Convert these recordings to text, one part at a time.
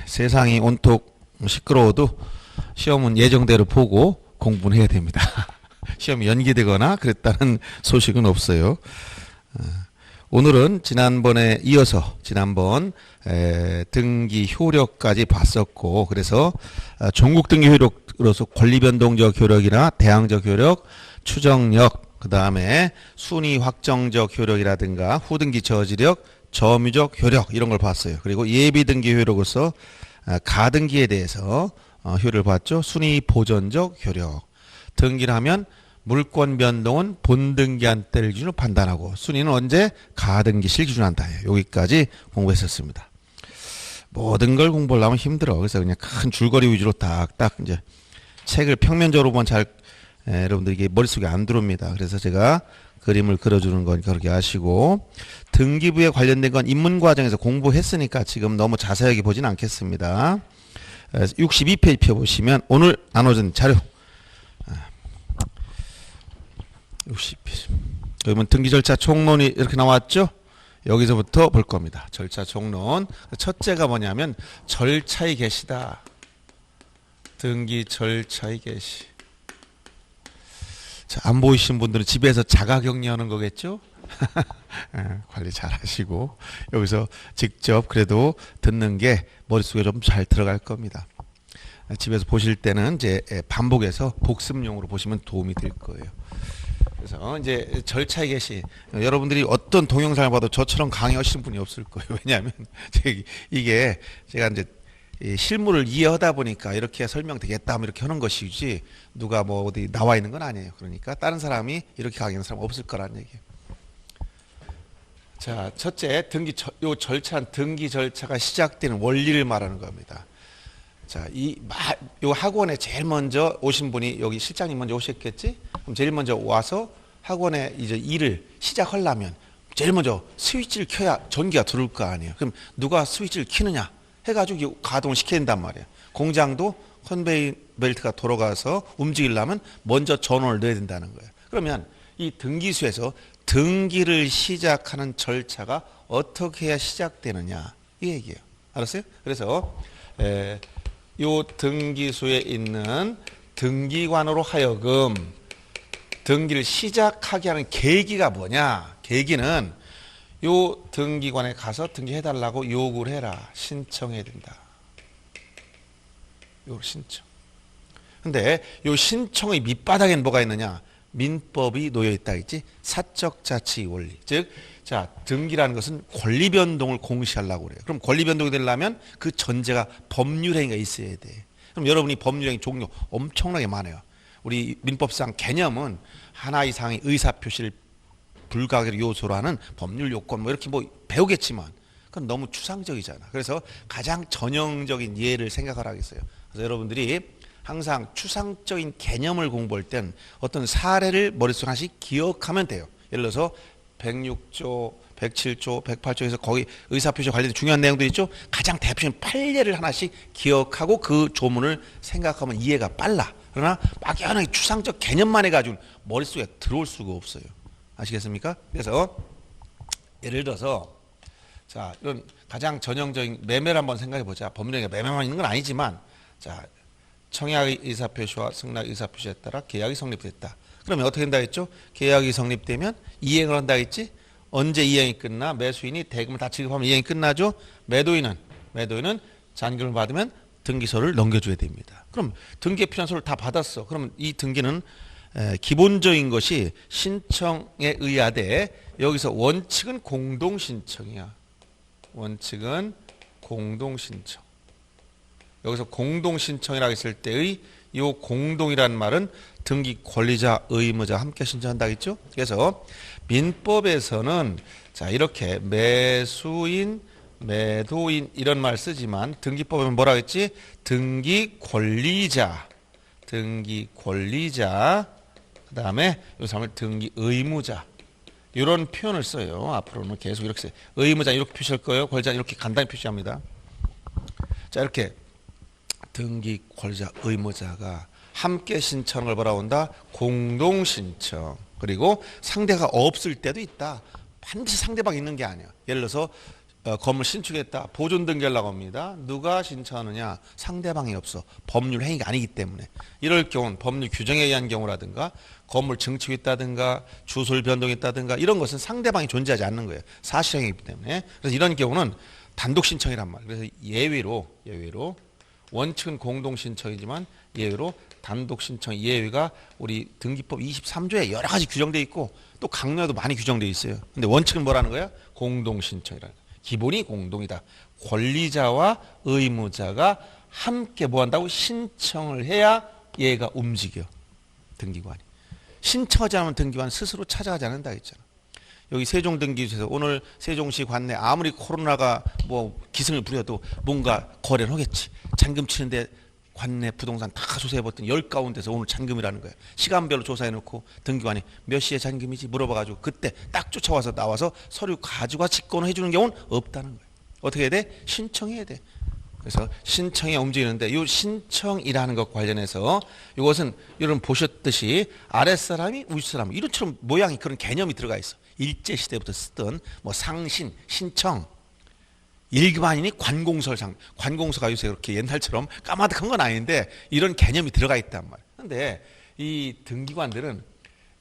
세상이 온통 시끄러워도 시험은 예정대로 보고 공부는 해야 됩니다. 시험이 연기되거나 그랬다는 소식은 없어요. 오늘은 지난번에 이어서 지난번 등기 효력까지 봤었고, 그래서 전국 등기 효력으로서 권리변동적 효력이나 대항적 효력, 추정력, 그 다음에 순위 확정적 효력이라든가 후등기 저지력, 점유적 효력 이런 걸 봤어요. 그리고 예비등기 효력으로서 가등기에 대해서 효력을 봤죠. 순위 보전적 효력. 등기를 하면 물권 변동은 본등기한 때를 기준으로 판단하고 순위는 언제 가등기 실 기준으로 한다. 여기까지 공부했었습니다. 모든 걸 공부하려면 힘들어. 그래서 그냥 큰 줄거리 위주로 딱딱 이제 책을 평면적으로 보면 잘 여러분들 이게 머릿속에 안 들어옵니다. 그래서 제가 그림을 그려주는 거니까 그렇게 아시고, 등기부에 관련된 건 입문 과정에서 공부했으니까 지금 너무 자세하게 보진 않겠습니다. 62페이지 펴보시면 오늘 나눠진 자료 60페이지. 그러면 등기 절차 총론이 이렇게 나왔죠. 여기서부터 볼 겁니다. 절차 총론. 첫째가 뭐냐면 절차의 개시다. 등기 절차의 개시. 자, 안 보이신 분들은 집에서 자가격리하는 거겠죠? 관리 잘 하시고 여기서 직접 그래도 듣는 게 머릿속에 좀 잘 들어갈 겁니다. 집에서 보실 때는 이제 반복해서 복습용으로 보시면 도움이 될 거예요. 그래서 이제 절차의 개시, 여러분들이 어떤 동영상을 봐도 저처럼 강의하시는 분이 없을 거예요. 왜냐하면 이게 제가 이제 실물을 이해하다 보니까 이렇게 설명되겠다 하면 이렇게 하는 것이지, 누가 뭐 어디 나와 있는 건 아니에요. 그러니까 다른 사람이 이렇게 강의하는 사람 없을 거라는 얘기예요. 자, 첫째, 요 절차는 등기 절차가 시작되는 원리를 말하는 겁니다. 자, 요 학원에 제일 먼저 오신 분이, 여기 실장님 먼저 오셨겠지? 그럼 제일 먼저 와서 학원에 이제 일을 시작하려면 제일 먼저 스위치를 켜야 전기가 들어올 거 아니에요. 그럼 누가 스위치를 켜느냐 해가지고 가동을 시켜야 된단 말이에요. 공장도 컨베이 벨트가 돌아가서 움직이려면 먼저 전원을 넣어야 된다는 거예요. 그러면 이 등기소에서 등기를 시작하는 절차가 어떻게 해야 시작되느냐 이 얘기예요. 알았어요? 그래서 요 등기소에 있는 등기관으로 하여금 등기를 시작하게 하는 계기가 뭐냐? 계기는 요 등기관에 가서 등기해달라고 요구를 해라. 신청해야 된다. 요 신청. 근데 요 신청의 밑바닥에는 뭐가 있느냐? 민법이 놓여있다 있지? 사적자치 원리. 즉, 자, 등기라는 것은 권리변동을 공시하려고 그래요. 그럼 권리변동이 되려면 그 전제가 법률행위가 있어야 돼. 그럼 여러분이 법률행위 종류 엄청나게 많아요. 우리 민법상 개념은 하나 이상의 의사표시를 불가결 요소로 하는 법률 요건 뭐 이렇게 뭐 배우겠지만 그건 너무 추상적이잖아. 그래서 가장 전형적인 예를 생각하라 했어요. 그래서 여러분들이 항상 추상적인 개념을 공부할 땐 어떤 사례를 머릿속에 하나씩 기억하면 돼요. 예를 들어서 106조, 107조, 108조에서 거기 의사표시 관련된 중요한 내용들 있죠. 가장 대표적인 판례를 하나씩 기억하고 그 조문을 생각하면 이해가 빨라. 그러나 막연하게 추상적 개념만 해가지고 머릿속에 들어올 수가 없어요. 아시겠습니까? 그래서 예를 들어서 자, 이런 가장 전형적인 매매를 한번 생각해 보자. 법률에 매매만 있는 건 아니지만, 자, 청약 의사표시와 승낙 의사표시에 따라 계약이 성립됐다. 그러면 어떻게 된다 했죠? 계약이 성립되면 이행을 한다 했지? 언제 이행이 끝나? 매수인이 대금을 다 지급하면 이행이 끝나죠? 매도인은 잔금을 받으면 등기소를 넘겨줘야 됩니다. 그럼 등기에 필요한 서류를 다 받았어. 그러면 이 등기는 기본적인 것이 신청에 의하되, 여기서 원칙은 공동신청이야. 원칙은 공동신청. 여기서 공동신청이라고 했을 때의 이 공동이라는 말은 등기 권리자, 의무자 함께 신청한다 했죠. 그래서 민법에서는 자, 이렇게 매수인, 매도인 이런 말 쓰지만 등기법에는 뭐라고 했지? 등기 권리자, 그 다음에 이 사람을 등기 의무자 이런 표현을 써요. 앞으로는 계속 이렇게 써요. 의무자 이렇게 표시할 거예요. 권리자 이렇게 간단히 표시합니다. 자, 이렇게 등기 권리자, 의무자가 함께 신청을 벌어온다. 공동신청. 그리고 상대가 없을 때도 있다. 반드시 상대방 있는 게 아니야. 예를 들어서 건물 신축했다. 보존 등기하려고 합니다. 누가 신청하느냐? 상대방이 없어. 법률 행위가 아니기 때문에. 이럴 경우는 법률 규정에 의한 경우라든가 건물 증축했다든가 주소를 변동했다든가 이런 것은 상대방이 존재하지 않는 거예요. 사실행위이기 때문에. 그래서 이런 경우는 단독 신청이란 말이에요. 그래서 예외로 원칙은 공동 신청이지만 예외로 단독 신청 예외가 우리 등기법 23조에 여러 가지 규정되어 있고 또 강령에도 많이 규정되어 있어요. 근데 원칙은 뭐라는 거야? 공동 신청이라는 거야. 기본이 공동이다. 권리자와 의무자가 함께 뭐 한다고? 신청을 해야 얘가 움직여. 등기관이. 신청하지 않으면 등기관 스스로 찾아가지 않는다 했잖아. 여기 세종등기소에서 오늘 세종시 관내 아무리 코로나가 뭐 기승을 부려도 뭔가 거래를 하겠지. 잔금 치는데 관내 부동산 다 조사해봤더니 10 가운데서 오늘 잔금이라는 거야. 시간별로 조사해놓고 등기관이 몇 시에 잔금이지 물어봐가지고 그때 딱 쫓아와서 나와서 서류 가지고 직권을 해주는 경우는 없다는 거야. 어떻게 해야 돼? 신청해야 돼. 그래서 신청이 움직이는데 이 신청이라는 것 관련해서 이것은 여러분 보셨듯이 아랫사람이 윗사람 이런처럼 모양이 그런 개념이 들어가 있어. 일제시대부터 쓰던 뭐 상신, 신청 일반인이 관공서상 관공서가 요새 그렇게 옛날처럼 까마득한 건 아닌데 이런 개념이 들어가 있단 말이에요. 그런데 이 등기관들은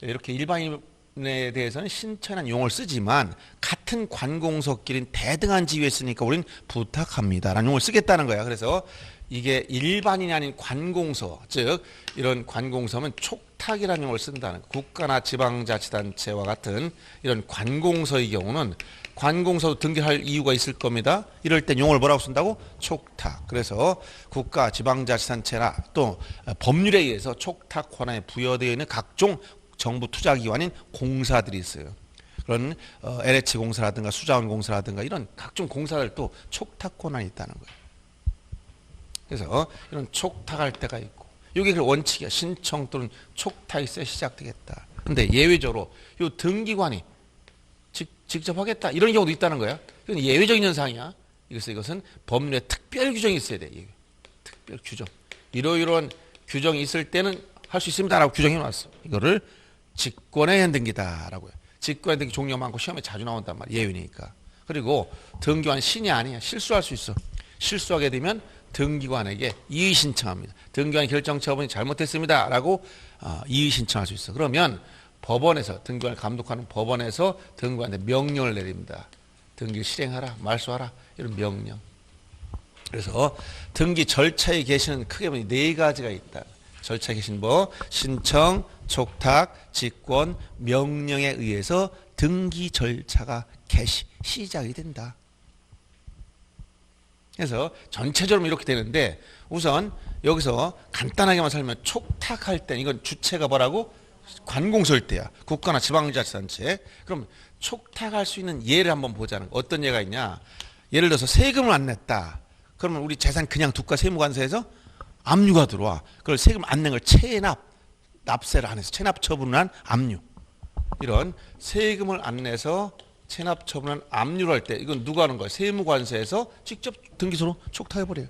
이렇게 일반인에 대해서는 신청이라는 용어를 쓰지만 같은 관공서끼리는 대등한 지위에 있으니까 우리는 부탁합니다라는 용어를 쓰겠다는 거야. 그래서 이게 일반인이 아닌 관공서, 즉 이런 관공서면 촉탁이라는 용어를 쓴다는 거. 국가나 지방자치단체와 같은 이런 관공서의 경우는 관공서도 등기할 이유가 있을 겁니다. 이럴 땐 용어를 뭐라고 쓴다고? 촉탁. 그래서 국가, 지방자치단체나 또 법률에 의해서 촉탁 권한에 부여되어 있는 각종 정부 투자기관인 공사들이 있어요. 그런 LH 공사라든가 수자원 공사라든가 이런 각종 공사들도 촉탁 권한이 있다는 거예요. 그래서 이런 촉탁할 때가 있고 이게 그 원칙이야. 신청 또는 촉탁이 시작되겠다. 근데 예외적으로 이 등기관이 직접 하겠다 이런 경우도 있다는 거야. 이건 예외적인 현상이야. 그래서 이것은 법률에 특별 규정이 있어야 돼. 특별 규정. 이러이러한 규정이 있을 때는 할 수 있습니다라고 규정해 놨어. 이거를 직권의 현등기다라고요. 직권의 등기 종류가 많고 시험에 자주 나온단 말이야. 예외니까. 그리고 등기관 신이 아니야. 실수할 수 있어. 실수하게 되면 등기관에게 이의 신청합니다. 등기관 결정 처분이 잘못됐습니다라고 이의 신청할 수 있어. 그러면 법원에서 등기관을 감독하는 법원에서 등기관한테 명령을 내립니다. 등기 실행하라, 말소하라 이런 명령. 그래서 등기 절차에 계시는 크게 보면 4가지가 있다. 절차에 계신 뭐 신청, 촉탁, 직권, 명령에 의해서 등기 절차가 시작이 된다. 그래서 전체적으로 이렇게 되는데 우선 여기서 간단하게만 설명 촉탁할 때 이건 주체가 뭐라고? 관공서일 때야. 국가나 지방자치단체. 그럼 촉탁할 수 있는 예를 한번 보자는 거. 어떤 예가 있냐? 예를 들어서 세금을 안 냈다. 그러면 우리 재산 그냥 두가 세무관서에서 압류가 들어와. 그걸 세금 안 낸 걸 납세를 안 해서 체납 처분을 한 압류. 이런 세금을 안 내서 체납 처분한 압류를 할 때 이건 누가 하는 거야? 세무관서에서 직접 등기소로 촉탁해버려요.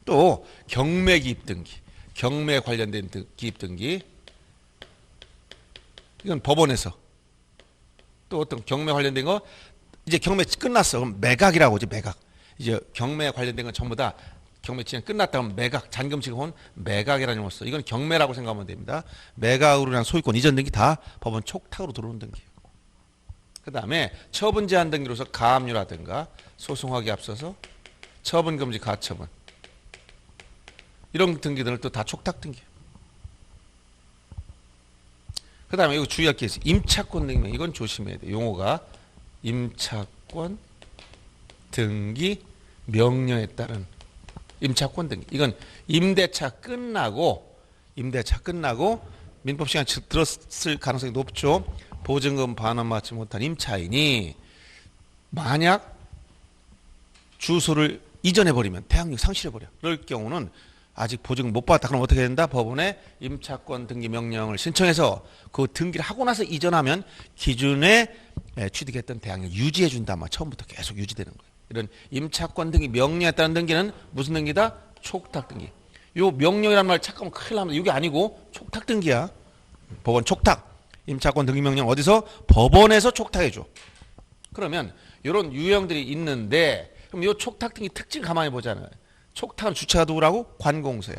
또 경매 기입 등기. 경매에 관련된 기입 등기. 이건 법원에서. 또 어떤 경매 관련된 거 이제 경매 끝났어. 그럼 매각이라고 하지. 매각. 이제 경매에 관련된 건 전부 다 경매 진행 끝났다 그러면 매각, 잔금 지급은 매각이라는 용어를 써. 이건 경매라고 생각하면 됩니다. 매각으로 인한 소유권 이전 등기 다 법원 촉탁으로 들어오는 등기예요. 그 다음에 처분 제한 등기로서 가압류라든가 소송하기 앞서서 처분 금지 가처분 이런 등기들을 또 다 촉탁 등기예요. 그 다음에 이거 주의할 게 있어요. 임차권 등기. 이건 조심해야 돼요. 용어가 임차권 등기 명령에 따른 임차권 등기. 이건 임대차 끝나고 민법 시간 들었을 가능성이 높죠. 보증금 반환 받지 못한 임차인이 만약 주소를 이전해버리면 대항력 상실해버려. 그럴 경우는 아직 보증금 못 받았다. 그럼 어떻게 된다? 법원에 임차권 등기 명령을 신청해서 그 등기를 하고 나서 이전하면 기존에 취득했던 대항력 유지해 준단 말이야. 처음부터 계속 유지되는 거예요. 이런 임차권 등기 명령에 따른 등기는 무슨 등기다? 촉탁 등기. 요 명령이란 말 착각하면 큰일 납니다. 이게 아니고 촉탁 등기야. 법원 촉탁. 임차권 등기 명령 어디서? 법원에서 촉탁해 줘. 그러면 이런 유형들이 있는데 그럼 이 촉탁 등기 특징 가만히 보잖아요. 촉탁은 주체가 누구라고? 관공서야.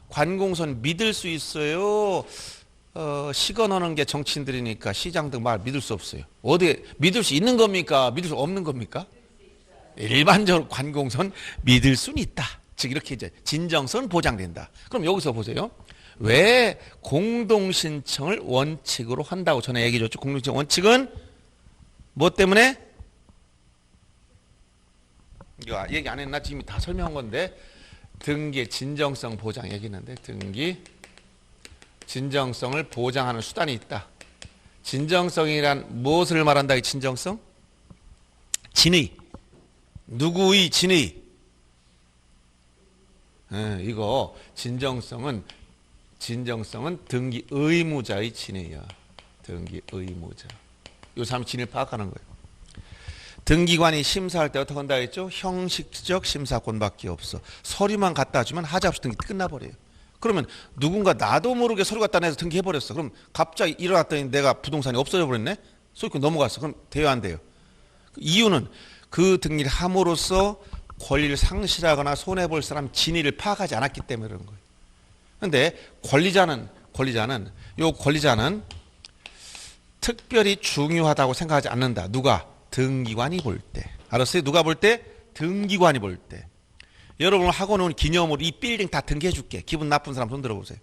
관공서는 믿을 수 있어요. 시건하는 게 정치인들이니까 시장 등 말 믿을 수 없어요. 어디 믿을 수 있는 겁니까? 믿을 수 없는 겁니까? 일반적으로 관공서는 믿을 수는 있다. 즉 이렇게 이제 진정성은 보장된다. 그럼 여기서 보세요. 왜 공동신청을 원칙으로 한다고 전에 얘기해 줬죠. 공동신청 원칙은 뭐 때문에? 이거 얘기 안 했나? 지금 다 설명한 건데 등기의 진정성 보장 얘기했는데 등기 진정성을 보장하는 수단이 있다. 진정성이란 무엇을 말한다? 이 진정성? 진의. 누구의 진의? 이거 진정성은 등기 의무자의 진의야. 등기 의무자. 요 사람 진을 파악하는 거예요. 등기관이 심사할 때 어떻게 한다 했죠? 형식적 심사권밖에 없어. 서류만 갖다 주면 하자없이 등기 끝나버려요. 그러면 누군가 나도 모르게 서류 갖다 내서 등기해버렸어. 그럼 갑자기 일어났더니 내가 부동산이 없어져 버렸네? 소유권 넘어갔어. 그럼 돼요 안 돼요? 이유는 그 등기를 함으로써 권리를 상실하거나 손해볼 사람 진위를 파악하지 않았기 때문에 그런 거예요. 그런데 권리자는 특별히 중요하다고 생각하지 않는다. 누가? 등기관이 볼 때. 알았어요? 누가 볼 때? 등기관이 볼 때. 여러분 학원 온 기념으로 이 빌딩 다 등기해 줄게. 기분 나쁜 사람 손 들어보세요.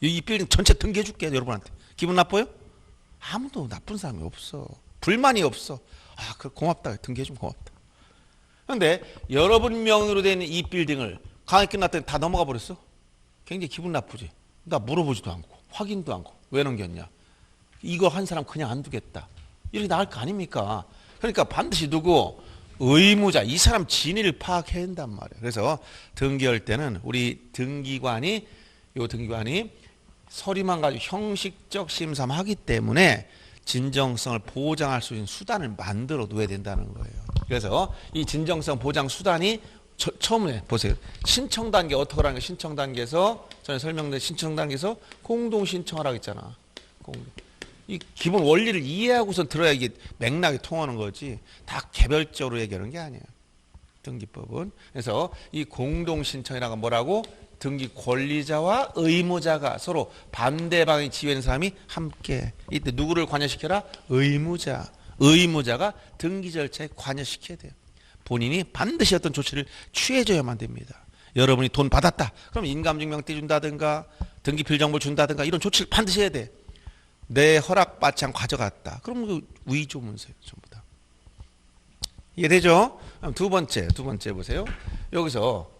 이 빌딩 전체 등기해 줄게 여러분한테. 기분 나빠요? 아무도 나쁜 사람이 없어. 불만이 없어. 아, 그 고맙다. 등기해 주면 고맙다. 그런데 여러분 명의로 된 이 빌딩을 강의 끝났더니 다 넘어가 버렸어? 굉장히 기분 나쁘지. 나 물어보지도 않고 확인도 않고 왜 넘겼냐. 이거 한 사람 그냥 안 두겠다. 이렇게 나갈 거 아닙니까? 그러니까 반드시 누구? 의무자. 이 사람 진위를 파악해야 한단 말이에요. 그래서 등기할 때는 우리 등기관이 서류만 가지고 형식적 심사만 하기 때문에 진정성을 보장할 수 있는 수단을 만들어 둬야 된다는 거예요. 그래서 이 진정성 보장 수단이 처음에 보세요. 신청 단계 어떻게 하라는 거 신청 단계에서 전에 설명드린 신청 단계에서 공동 신청하라고 했잖아. 이 기본 원리를 이해하고서 들어야 이게 맥락이 통하는 거지. 다 개별적으로 얘기하는 게 아니에요. 등기법은. 그래서 이 공동 신청이라고 뭐라고? 등기 권리자와 의무자가 서로 반대 방향 지휘하는 사람이 함께. 이때 누구를 관여시켜라? 의무자. 의무자가 등기 절차에 관여시켜야 돼요. 본인이 반드시 어떤 조치를 취해줘야만 됩니다. 여러분이 돈 받았다. 그럼 인감증명 떼준다든가 등기필정보를 준다든가 이런 조치를 반드시 해야 돼. 내 허락받지 않고 가져갔다. 그럼 그 위조문서예요. 전부 다. 이해되죠? 그럼 두 번째 보세요. 여기서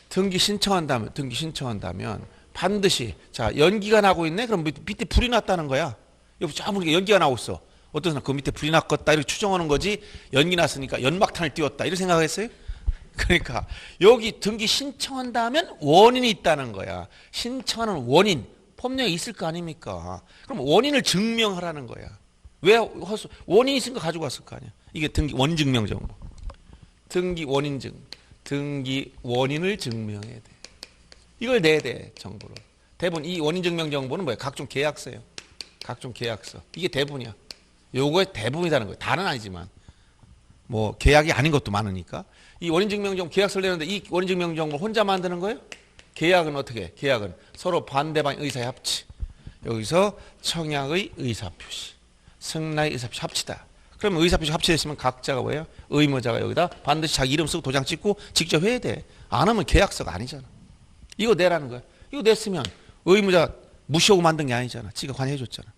등기 신청한다면 반드시 자 연기가 나고 있네. 그럼 밑에 불이 났다는 거야. 여기 저 모르게 연기가 나고 있어. 어떤 사람 그 밑에 불이 났겠다 이렇게 추정하는 거지. 연기 났으니까 연막탄을 띄웠다 이렇게 생각했어요. 그러니까 여기 등기 신청한다면 원인이 있다는 거야. 신청하는 원인 법령에 있을 거 아닙니까? 그럼 원인을 증명하라는 거야. 왜 원인이 있으니까 가지고 왔을 거 아니야. 이게 등기 원인 증명 정보. 등기 원인을 증명해야 돼. 이걸 내야 돼 정보를. 대부분 이 원인 증명 정보는 뭐야? 각종 계약서예요. 각종 계약서. 이게 대부분이야. 요거의 대부분이라는 거예요. 다는 아니지만 뭐 계약이 아닌 것도 많으니까. 이 원인 증명 정보 계약서를 내는데 이 원인 증명 정보 혼자 만드는 거예요? 계약은 어떻게 해? 계약은 서로 반대방 의사의 합치. 여기서 청약의 의사표시, 승낙의 의사표시 합치다. 그러면 의사표시 합치됐으면 각자가 뭐예요? 의무자가 여기다 반드시 자기 이름 쓰고 도장 찍고 직접 해야 돼. 안 하면 계약서가 아니잖아. 이거 내라는 거야. 이거 냈으면 의무자 무시하고 만든 게 아니잖아. 지가 관여해줬잖아.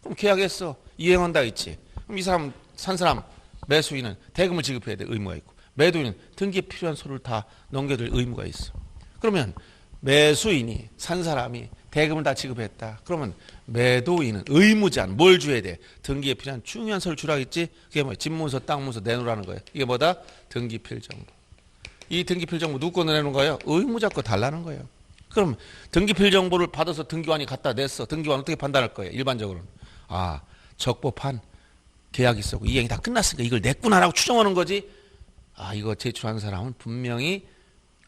그럼 계약했어. 이행한다 했지. 그럼 이 사람 산 사람 매수인은 대금을 지급해야 돼. 의무가 있고. 매도인은 등기에 필요한 서류를 다 넘겨줄 의무가 있어. 그러면 매수인이 산 사람이 대금을 다 지급했다. 그러면 매도인은 의무자는 뭘 줘야 돼? 등기에 필요한 중요한 서류 주라고 했지. 그게 뭐야? 집문서, 땅문서 내놓으라는 거예요. 이게 뭐다? 등기필정보. 이 등기필정보 누구 거 내놓은 거예요? 의무자 거 달라는 거예요. 그럼 등기필정보를 받아서 등기관이 갖다 냈어. 등기관 어떻게 판단할 거예요? 일반적으로는 아 적법한 계약이 있었고 이행이 다 끝났으니까 이걸 냈구나라고 추정하는 거지. 아 이거 제출한 사람은 분명히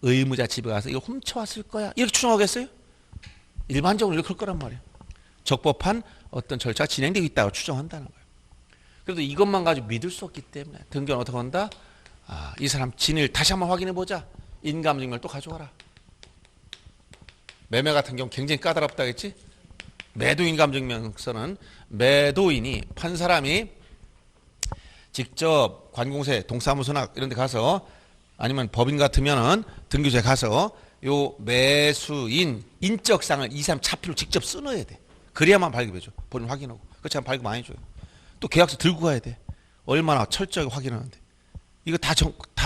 의무자 집에 가서 이거 훔쳐왔을 거야. 이렇게 추정하겠어요? 일반적으로 이렇게 할 거란 말이에요. 적법한 어떤 절차가 진행되고 있다고 추정한다는 거예요. 그래도 이것만 가지고 믿을 수 없기 때문에 등기관은 어떻게 한다? 이 사람 진위를 다시 한번 확인해 보자. 인감증명을 또 가져와라. 매매 같은 경우 굉장히 까다롭다 했지? 매도 인감증명서는 매도인이 판 사람이 직접 관공서에 동사무소나 이런 데 가서 아니면 법인 같으면은 등기소에 가서 요 매수인 인적사항을 이 사람 차표로 직접 써넣어야 돼. 그래야만 발급해줘. 본인 확인하고. 그렇지 않으면 발급 많이 줘요. 또 계약서 들고 가야 돼. 얼마나 철저하게 확인하는데. 이거 다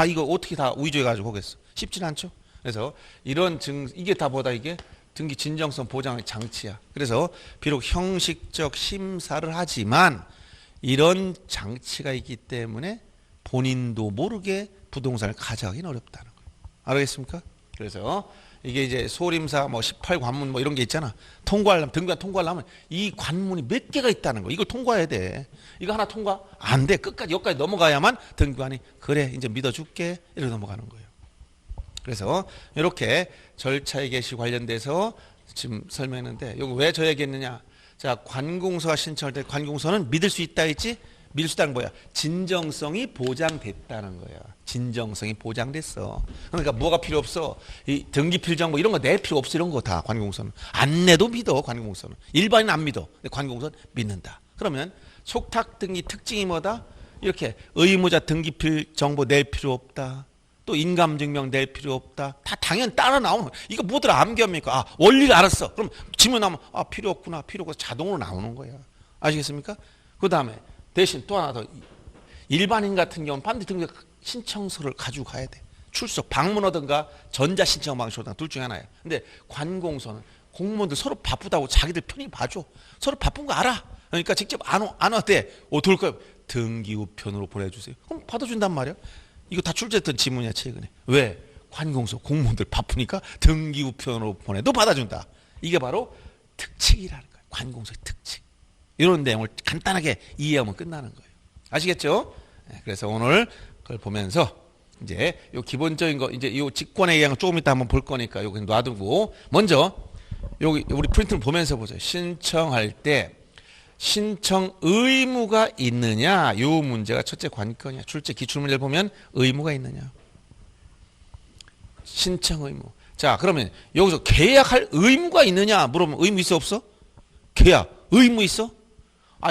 이거 어떻게 다 위조해가지고 오겠어. 쉽진 않죠. 그래서 이런 이게 다 뭐다 이게 등기 진정성 보장의 장치야. 그래서 비록 형식적 심사를 하지만 이런 장치가 있기 때문에 본인도 모르게 부동산을 가져가기는 어렵다는 거예요. 알겠습니까? 그래서 이게 이제 소림사 뭐 18관문 뭐 이런 게 있잖아. 통과하려면 등기관 통과하려면 이 관문이 몇 개가 있다는 거. 이걸 통과해야 돼. 이거 하나 통과 안 돼. 끝까지 여기까지 넘어가야만 등기관이 그래 이제 믿어줄게 이렇게 넘어가는 거예요. 그래서 이렇게 절차의 개시 관련돼서 지금 설명했는데 이거 왜 저 얘기했느냐. 자, 관공서가 신청할 때 관공서는 믿을 수 있다 했지? 믿을 수 있다는 거야. 진정성이 보장됐다는 거야. 진정성이 보장됐어. 그러니까 뭐가 필요 없어? 이 등기필정보 이런 거 낼 필요 없어. 이런 거 다 관공서는. 안 내도 믿어. 관공서는. 일반인 안 믿어. 근데 관공서는 믿는다. 그러면 속탁 등기 특징이 뭐다? 이렇게 의무자 등기필정보 낼 필요 없다. 또 인감증명 낼 필요 없다. 다 당연히 따라 나오는 거야. 이거 뭐들 암기합니까? 원리를 알았어. 그럼 지문 나오면 필요 없구나. 필요 없고 자동으로 나오는 거야. 아시겠습니까? 그 다음에 대신 또 하나 더 일반인 같은 경우는 반드시 등기 신청서를 가지고 가야 돼. 출석 방문하든가 전자신청 방식으로든가 둘 중에 하나예요. 근데 관공서는 공무원들 서로 바쁘다고 자기들 편히 봐줘. 서로 바쁜 거 알아. 그러니까 직접 안 왔대. 어떨 거예요? 등기 우편으로 보내주세요. 그럼 받아준단 말이야. 이거 다 출제했던 지문이야 최근에. 왜? 관공서 공무원들 바쁘니까 등기 우편으로 보내도 받아준다. 이게 바로 특칙이라는 거예요. 관공서의 특칙. 이런 내용을 간단하게 이해하면 끝나는 거예요. 아시겠죠? 그래서 오늘 그걸 보면서 이제 요 기본적인 거 이제 요 직권에 의한 거 조금 이따 한번 볼 거니까 요거 놔두고 먼저 여기 우리 프린트를 보면서 보세요. 신청할 때 신청 의무가 있느냐? 요 문제가 첫째 관건이야. 출제 기출문제를 보면 의무가 있느냐? 신청 의무. 자, 그러면 여기서 계약할 의무가 있느냐? 물어보면 의무 있어 없어? 계약 의무 있어?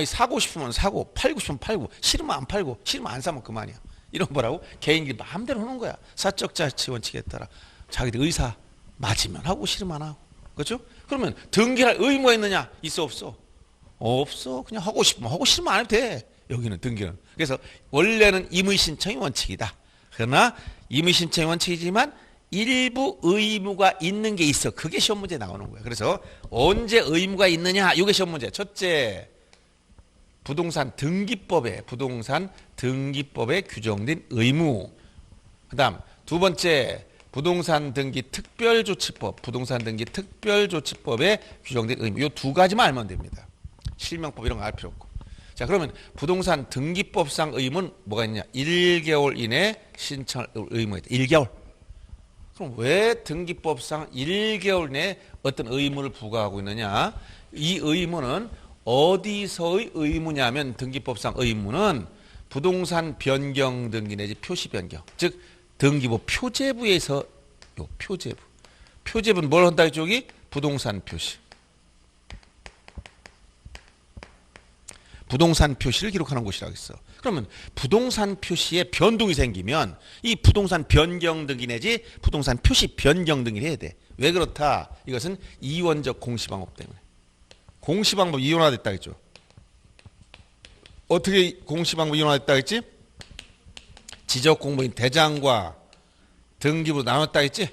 사고 싶으면 사고, 팔고 싶으면 팔고, 싫으면 안 팔고, 싫으면 안 사면 그만이야. 이런 거라고 개인끼리 마음대로 하는 거야. 사적 자치 원칙에 따라 자기들 의사 맞으면 하고 싫으면 안 하고. 그렇죠? 그러면 등기할 의무가 있느냐? 있어 없어? 없어. 그냥 하고 싶으면 하고 싫으면 안 해도 돼. 여기는 등기는. 그래서 원래는 임의신청이 원칙이다. 그러나 임의신청이 원칙이지만 일부 의무가 있는 게 있어. 그게 시험 문제에 나오는 거야. 그래서 언제 의무가 있느냐? 이게 시험 문제. 첫째, 부동산 등기법에 규정된 의무. 그다음 두 번째, 부동산 등기 특별조치법에 규정된 의무. 이 두 가지만 알면 됩니다. 실명법 이런 거 알 필요 없고. 자, 그러면 부동산 등기법상 의무는 뭐가 있냐? 1개월 이내 신청할 의무가 있다. 1개월. 그럼 왜 등기법상 1개월 내에 어떤 의무를 부과하고 있느냐? 이 의무는 어디서의 의무냐면 등기법상 의무는 부동산 변경 등기 내지 표시 변경. 즉 등기부 표제부에서 요 표제부는 뭘 한다 이쪽이? 부동산 표시. 부동산 표시를 기록하는 곳이라고 했어. 그러면 부동산 표시에 변동이 생기면 이 부동산 변경 등기 내지 부동산 표시 변경 등기를 해야 돼. 왜 그렇다? 이것은 이원적 공시방법 때문에. 공시방법 이원화됐다 했죠. 어떻게 공시방법 이원화됐다 했지? 지적공무인 대장과 등기부 나눴다 했지?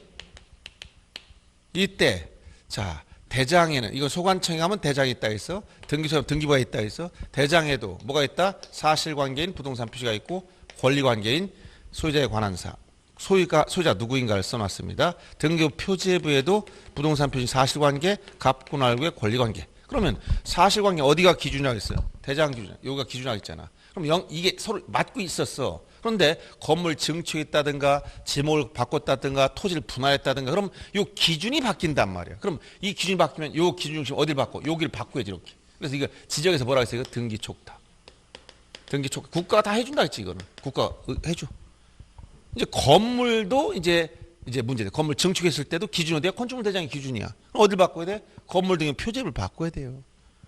이때 자 대장에는 이거 소관청에 가면 대장이 있다 했어. 등기소에 등기부가 있다 했어. 대장에도 뭐가 있다? 사실관계인 부동산 표시가 있고 권리관계인 소유자에 관한 사. 소유자 누구인가를 써놨습니다. 등기부 표제부에도 부동산 표시 사실관계, 갑군알구의 권리관계. 그러면 사실관계 어디가 기준이라고 했어요? 대장 기준. 여기가 기준이라고 했잖아. 그럼 이게 서로 맞고 있었어. 그런데 건물 증축했다든가 지목을 바꿨다든가 토지를 분할했다든가 그럼 이 기준이 바뀐단 말이야. 그럼 이 기준이 바뀌면 이 기준 중심 어디를 바꿔? 여기를 바꿔야지 이렇게. 그래서 이거 지적에서 뭐라고 했어요? 등기 촉탁. 등기 촉탁. 국가가 다 해준다 했지 이거는. 국가가 해줘. 이제 건물도 이제 문제돼. 건물 증축했을 때도 기준이 어디야? 건축물 대장이 기준이야. 어딜 바꿔야 돼? 건물 등의 표제를 바꿔야 돼요.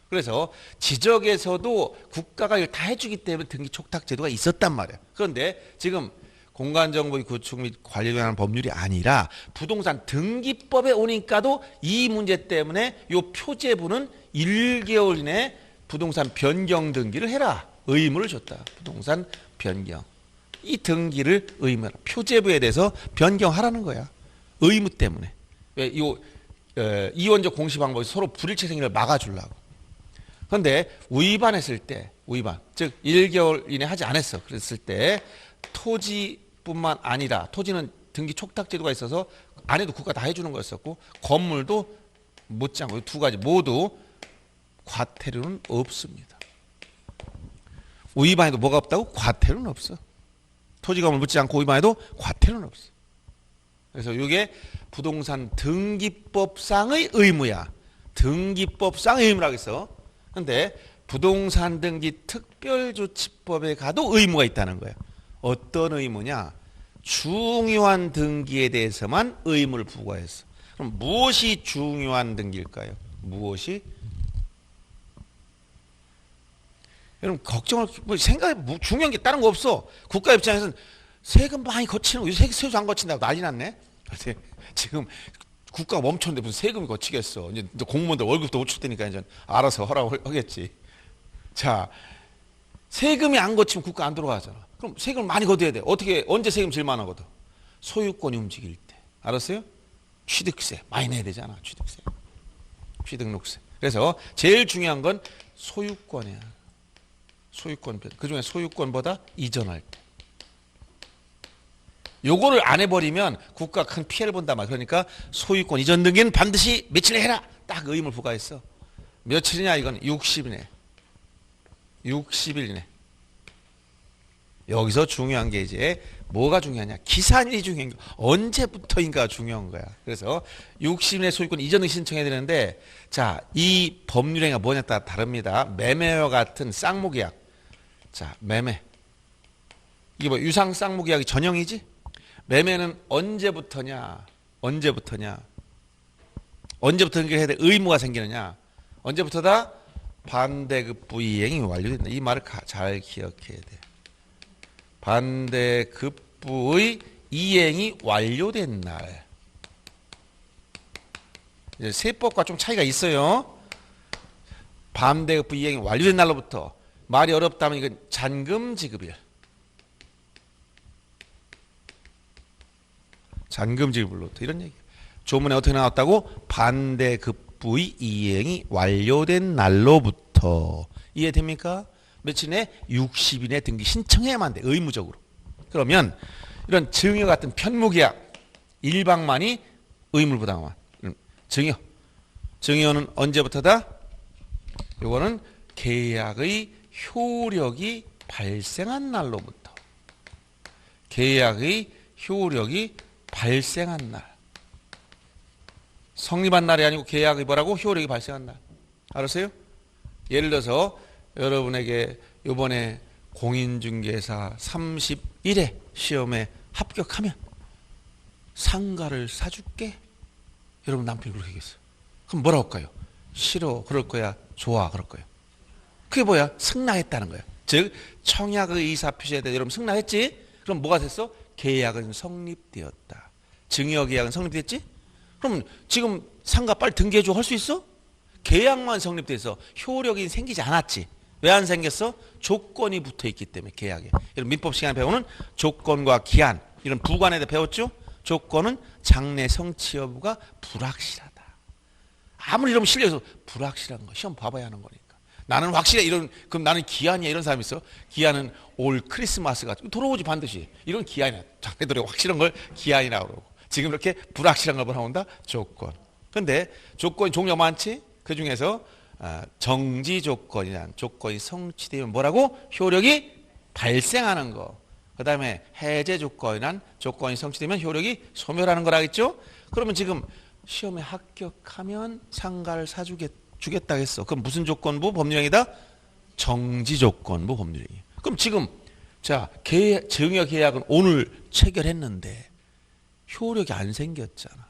그래서 지적에서도 국가가 이걸 다 해주기 때문에 등기 촉탁 제도가 있었단 말이야. 그런데 지금 공간정보의 구축 및 관리에 관한 법률이 아니라 부동산 등기법에 오니까도 이 문제 때문에 이 표제부는 1개월 이내 부동산 변경 등기를 해라. 의무를 줬다. 부동산 변경. 이 등기를 의무라. 표제부에 대해서 변경하라는 거야. 의무 때문에. 왜 이원적 공시 방법이 서로 불일치 생기를 막아주려고. 그런데 위반했을 때, 즉 1개월 이내 하지 않았어. 그랬을 때 토지뿐만 아니라 토지는 등기 촉탁 제도가 있어서 안 해도 국가 다 해주는 거였었고 건물도 못지않고 두 가지 모두 과태료는 없습니다. 위반해도 뭐가 없다고? 과태료는 없어. 토지 건물 묻지 않고 위반해도 과태료는 없어. 그래서 이게 부동산 등기법상의 의무야. 등기법상의 의무라고 했어. 그런데 부동산 등기 특별조치법에 가도 의무가 있다는 거예요. 어떤 의무냐? 중요한 등기에 대해서만 의무를 부과했어. 그럼 무엇이 중요한 등기일까요? 무엇이? 여러분 걱정할 생각해 중요한 게 다른 거 없어. 국가 입장에서는 세금 많이 거치는 거, 세금 안 거친다고 난리 났네. 지금 국가가 멈췄는데 무슨 세금이 거치겠어. 이제 공무원들 월급도 못 줄 테니까 이제 알아서 하겠지. 자, 세금이 안 거치면 국가 안 들어가잖아. 그럼 세금을 많이 걷어야 돼. 어떻게 언제 세금 제일 많아 걷어? 소유권이 움직일 때. 알았어요? 취득세 많이 내야 되잖아. 취득세, 취득록세. 그래서 제일 중요한 건 소유권이야. 소유권. 그중에 소유권보다 이전할 때. 요거를 안 해버리면 국가가 큰 피해를 본단 말이야. 그러니까 소유권 이전 등기는 반드시 며칠 해라. 딱 의무를 부과했어. 며칠이냐 이건 60일이네. 60일 이내. 여기서 중요한 게 이제 뭐가 중요하냐. 기산일이 중요한 거. 언제부터인가 중요한 거야. 그래서 60일 이내 소유권 이전 등기 신청해야 되는데 자, 이 법률행위가 뭐냐에 따라 다릅니다. 매매와 같은 쌍무계약. 자, 매매. 이게 뭐 유상 쌍무계약이 전형이지? 매매는 언제부터냐? 언제부터 해야 돼? 의무가 생기느냐? 언제부터다? 반대급부 이행이 완료된다. 이 말을 잘 기억해야 돼. 반대급부의 이행이 완료된 날. 이제 세법과 좀 차이가 있어요. 반대급부 이행이 완료된 날로부터. 말이 어렵다면 이건 잔금 지급일. 잔금 지급일로부터 이런 얘기. 조문에 어떻게 나왔다고? 반대급부의 이행이 완료된 날로부터. 이해됩니까? 며칠 내? 60일 내 등기 신청해야만 돼. 의무적으로. 그러면 이런 증여 같은 편무계약 일방만이 의무를 부담하면 증여는 언제부터다? 요거는 계약의 효력이 발생한 날로부터. 계약의 효력이 발생한 날. 성립한 날이 아니고 계약이 뭐라고? 효력이 발생한 날. 알았어요? 예를 들어서 여러분에게 이번에 공인중개사 31회 시험에 합격하면 상가를 사줄게. 여러분 남편이 그렇게 얘기했어. 그럼 뭐라고 할까요? 싫어 그럴 거야? 좋아 그럴 거야? 그게 뭐야? 승낙했다는 거야. 즉 청약의 의사표시에 대해 여러분 승낙했지? 그럼 뭐가 됐어? 계약은 성립되었다. 증여계약은 성립됐지? 그럼 지금 상가 빨리 등기해줘 할 수 있어? 계약만 성립돼서 효력이 생기지 않았지. 왜 안 생겼어? 조건이 붙어있기 때문에 계약에. 이런 민법 시간에 배우는 조건과 기한 이런 부관에 대해 배웠죠? 조건은 장래 성취 여부가 불확실하다. 아무리 이러면 실력에서 불확실한 거 시험 봐봐야 하는 거니까. 나는 확실해 그럼 나는 기한이야 이런 사람이 있어. 기한은 올 크리스마스가 돌아오지 반드시. 이런 기한이야. 자네들이 확실한 걸 기한이라고 그러고. 지금 이렇게 불확실한 걸 나온다? 조건. 근데 조건이 종류가 많지? 그 중에서 정지 조건이란 조건이 성취되면 뭐라고? 효력이 발생하는 거. 그 다음에 해제 조건이란 조건이 성취되면 효력이 소멸하는 거라겠죠? 그러면 지금 시험에 합격하면 상가를 주겠다 했어. 그럼 무슨 조건부 법률행위다? 정지 조건부 법률행위. 그럼 지금 자 증여 계약은 오늘 체결했는데 효력이 안 생겼잖아.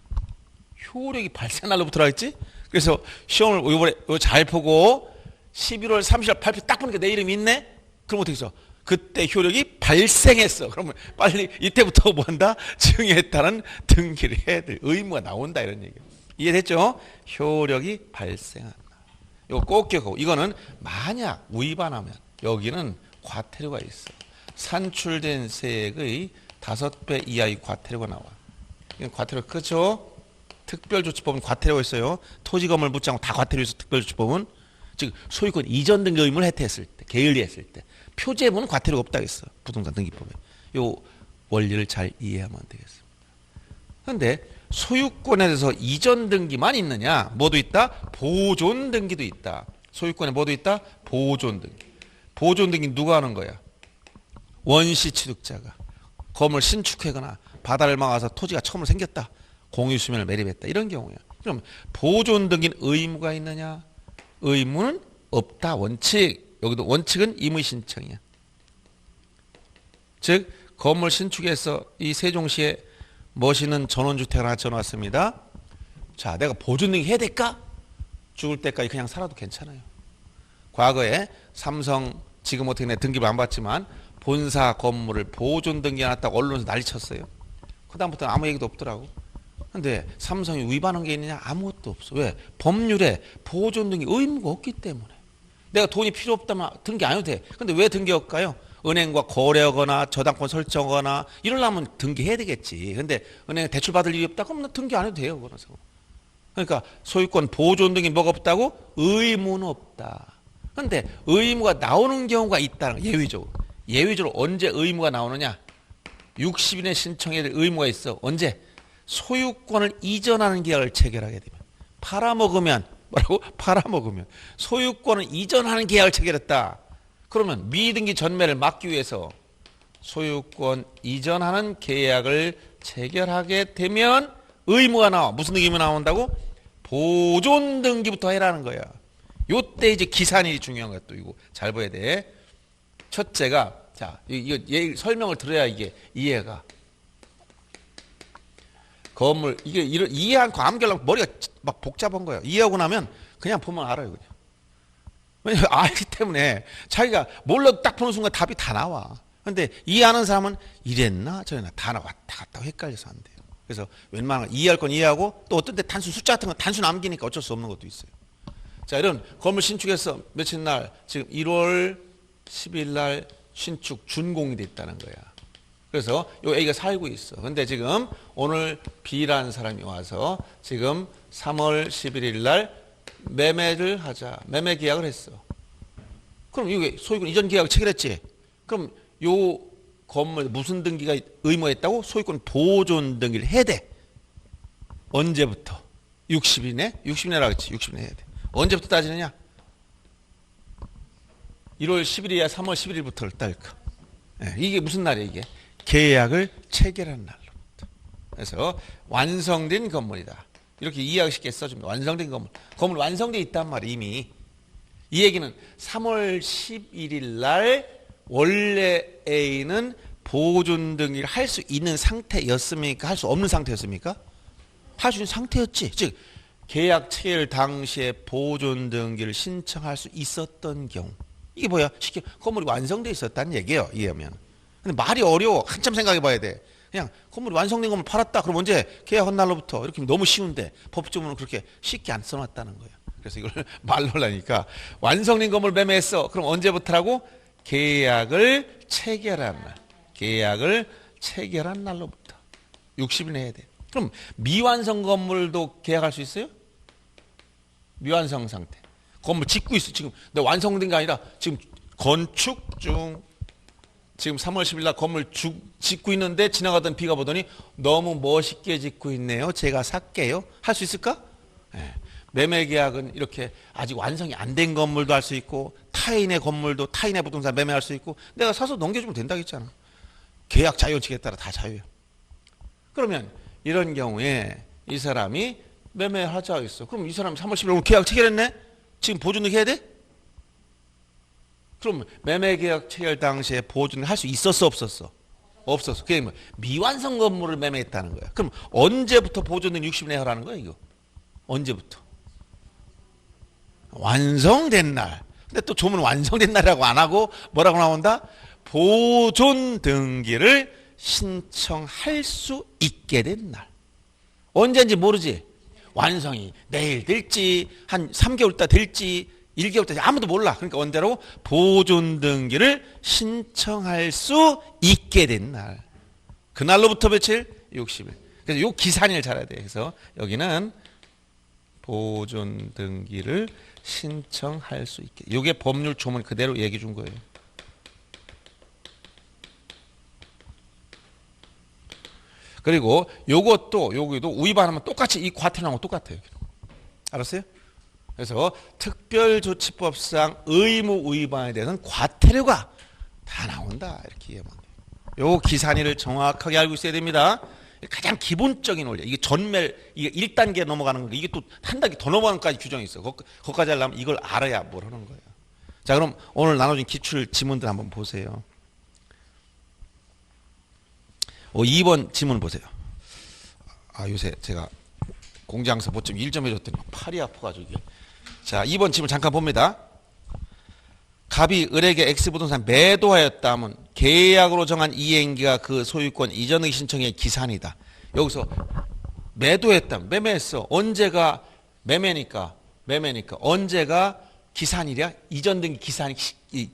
효력이 발생 날로부터 했지. 그래서 시험을 이번에 잘 보고 11월 30일 발표 딱 보니까 내 이름이 있네. 그럼 어떻게 해서 그때 효력이 발생했어. 그러면 빨리 이때부터 뭐 한다? 증여했다는 등기를 해야 될 의무가 나온다 이런 얘기예요. 이해됐죠? 효력이 발생한다. 이거 꼭 기억하고 이거는 만약 위반하면 여기는 과태료가 있어. 산출된 세액의 5배 이하의 과태료가 나와. 이건 과태료 그렇죠? 특별조치법은 과태료가 있어요. 토지 건물 묻지 않고 다 과태료 있어. 특별조치법은 즉 소유권 이전 등기 의무를 해태했을 때, 게을리했을 때 표제문은 과태료가 없다고 했어. 부동산 등기법에. 요 원리를 잘 이해하면 되겠습니다. 그런데 소유권에 대해서 이전 등기만 있느냐? 뭐도 있다? 보존 등기도 있다. 소유권에 뭐도 있다? 보존 등기. 보존 등기 누가 하는 거야? 원시 취득자가 건물 신축하거나 바다를 막아서 토지가 처음으로 생겼다. 공유수면을 매립했다. 이런 경우야. 그럼 보존 등기는 의무가 있느냐? 의무는 없다. 원칙. 여기도 원칙은 임의 신청이야. 즉 건물 신축해서 이 세종시에 멋있는 전원주택을 하나 지어놨습니다. 자, 내가 보존 등기 해야 될까? 죽을 때까지 그냥 살아도 괜찮아요. 과거에 삼성 지금 어떻게 내 등기를 안 받지만 본사 건물을 보존 등기해놨다고 언론에서 난리쳤어요. 그다음부터는 아무 얘기도 없더라고. 근데 삼성이 위반한 게 있느냐? 아무것도 없어. 왜? 법률에 보존 등기 의무가 없기 때문에. 내가 돈이 필요 없다면 등기 안 해도 돼. 근데 왜 등기할까요? 은행과 거래하거나 저당권 설정하거나 이러려면 등기해야 되겠지. 근데 은행에 대출 받을 일이 없다? 그럼 등기 안 해도 돼요. 그래서. 그러니까 소유권 보존 등기 뭐가 없다고? 의무는 없다. 근데 의무가 나오는 경우가 있다는 예외적으로. 예외적으로 언제 의무가 나오느냐? 60일에 신청해야 될 의무가 있어. 언제? 소유권을 이전하는 계약을 체결하게 되면. 팔아먹으면 뭐라고? 팔아먹으면. 소유권을 이전하는 계약을 체결했다. 그러면 미등기 전매를 막기 위해서 소유권 이전하는 계약을 체결하게 되면 의무가 나와. 무슨 의무가 나온다고? 보존 등기부터 해라는 거야. 요때 이제 기산일이 중요한 거야. 또 이거 잘 봐야 돼. 첫째가 자 이거 설명을 들어야 이게 이해가. 건물 이게 이해 않고 암기하려고 머리가 막 복잡한 거예요. 이해하고 나면 그냥 보면 알아요. 그냥. 왜냐면 알기 때문에 자기가 몰라도 딱 보는 순간 답이 다 나와. 근데 이해하는 사람은 이랬나 저랬나 다 왔다 갔다 헷갈려서 안 돼요. 그래서 웬만하면 이해할 건 이해하고 또 어떤 때 단순 숫자 같은 건 단순 암기니까 어쩔 수 없는 것도 있어요. 자 이런 건물 신축해서 며칠 날 지금 1월 10일 날 신축 준공이 됐다는 거야. 그래서 요 A가 살고 있어. 근데 지금 오늘 B라는 사람이 와서 지금 3월 11일 날 매매를 하자. 매매 계약을 했어. 그럼 이게 소유권 이전 계약을 체결했지. 그럼 요 건물 무슨 등기가 의무했다고? 소유권 보존 등기를 해야 돼. 언제부터? 60일에? 60일이라고 했지. 60일 해야 돼. 언제부터 따지느냐? 1월 10일이야 3월 11일부터를 딸까. 네, 이게 무슨 날이야 이게? 계약을 체결한 날로부터. 그래서 완성된 건물이다. 이렇게 이해하기 쉽게 써줍니다. 완성된 건물. 건물 완성되어 있단 말이야 이미. 이 얘기는 3월 11일 날 원래 A는 보존 등기를 할 수 있는 상태였습니까? 할 수 없는 상태였습니까? 할 수 있는 상태였지. 즉 계약 체결 당시에 보존 등기를 신청할 수 있었던 경우. 이게 뭐야? 쉽게 건물이 완성되어 있었다는 얘기예요. 이해하면. 근데 말이 어려워. 한참 생각해 봐야 돼. 그냥 건물이 완성된 건물 팔았다. 그럼 언제? 계약한 날로부터. 이렇게 너무 쉬운데 법조문은 그렇게 쉽게 안 써놨다는 거예요. 그래서 이걸 말로 하려니까 완성된 건물 매매했어. 그럼 언제부터라고? 계약을 체결한 날. 계약을 체결한 날로부터. 60일 해야 돼. 그럼 미완성 건물도 계약할 수 있어요? 미완성 상태. 건물 짓고 있어. 지금 근데 완성된 게 아니라 지금 건축 중 지금 3월 10일 날 건물 짓고 있는데 지나가던 비가 보더니 너무 멋있게 짓고 있네요. 제가 살게요. 할 수 있을까? 네. 매매 계약은 이렇게 아직 완성이 안 된 건물도 할 수 있고 타인의 건물도 타인의 부동산 매매할 수 있고 내가 사서 넘겨주면 된다고 했잖아. 계약 자유원칙에 따라 다 자유예요. 그러면 이런 경우에 이 사람이 매매하자 했어. 그럼 이 사람이 3월 10일 계약 체결했네? 지금 보존 등기 해야 돼? 그럼 매매계약 체결 당시에 보존 할 수 있었어 없었어? 없었어. 그게 뭐 미완성 건물을 매매했다는 거야. 그럼 언제부터 보존된 60일 내하라는 거야 이거? 언제부터? 완성된 날. 근데 또 조문 완성된 날이라고 안 하고 뭐라고 나온다? 보존 등기를 신청할 수 있게 된 날. 언제인지 모르지? 완성이 내일 될지 한 3개월 있다 될지 1개월 있다 아무도 몰라. 그러니까 언제로? 보존 등기를 신청할 수 있게 된 날. 그날로부터 며칠? 60일. 그래서 요 기산일 잘 알아야 돼. 그래서 여기는 보존 등기를 신청할 수 있게. 요게 법률 조문 그대로 얘기해 준 거예요. 그리고 요것도 여기도 위반하면 똑같이 이 과태료하고 똑같아요. 알았어요? 그래서 특별조치법상 의무 위반에 대해서는 과태료가 다 나온다. 이렇게 이해하면 돼요. 요 기산일을 정확하게 알고 있어야 됩니다. 가장 기본적인 원리. 이게 전멸, 이게 1단계 넘어가는 건데 이게 또 한 단계 더 넘어가는 까지 규정이 있어. 거기까지 하려면 이걸 알아야 뭘 하는 거예요. 자, 그럼 오늘 나눠준 기출 지문들 한번 보세요. 2번 지문 보세요. 요새 제가 공장에서 뭐 좀 일 좀 해줬더니 팔이 아파가지고 이게. 자, 2번 지문 잠깐 봅니다. 갑이 을에게 X부동산 매도하였다면 계약으로 정한 이행기가 그 소유권 이전 등기 신청의 기산이다. 여기서 매도했다면 매매했어. 언제가 매매니까 언제가 기산일이야? 이전 등기 기산이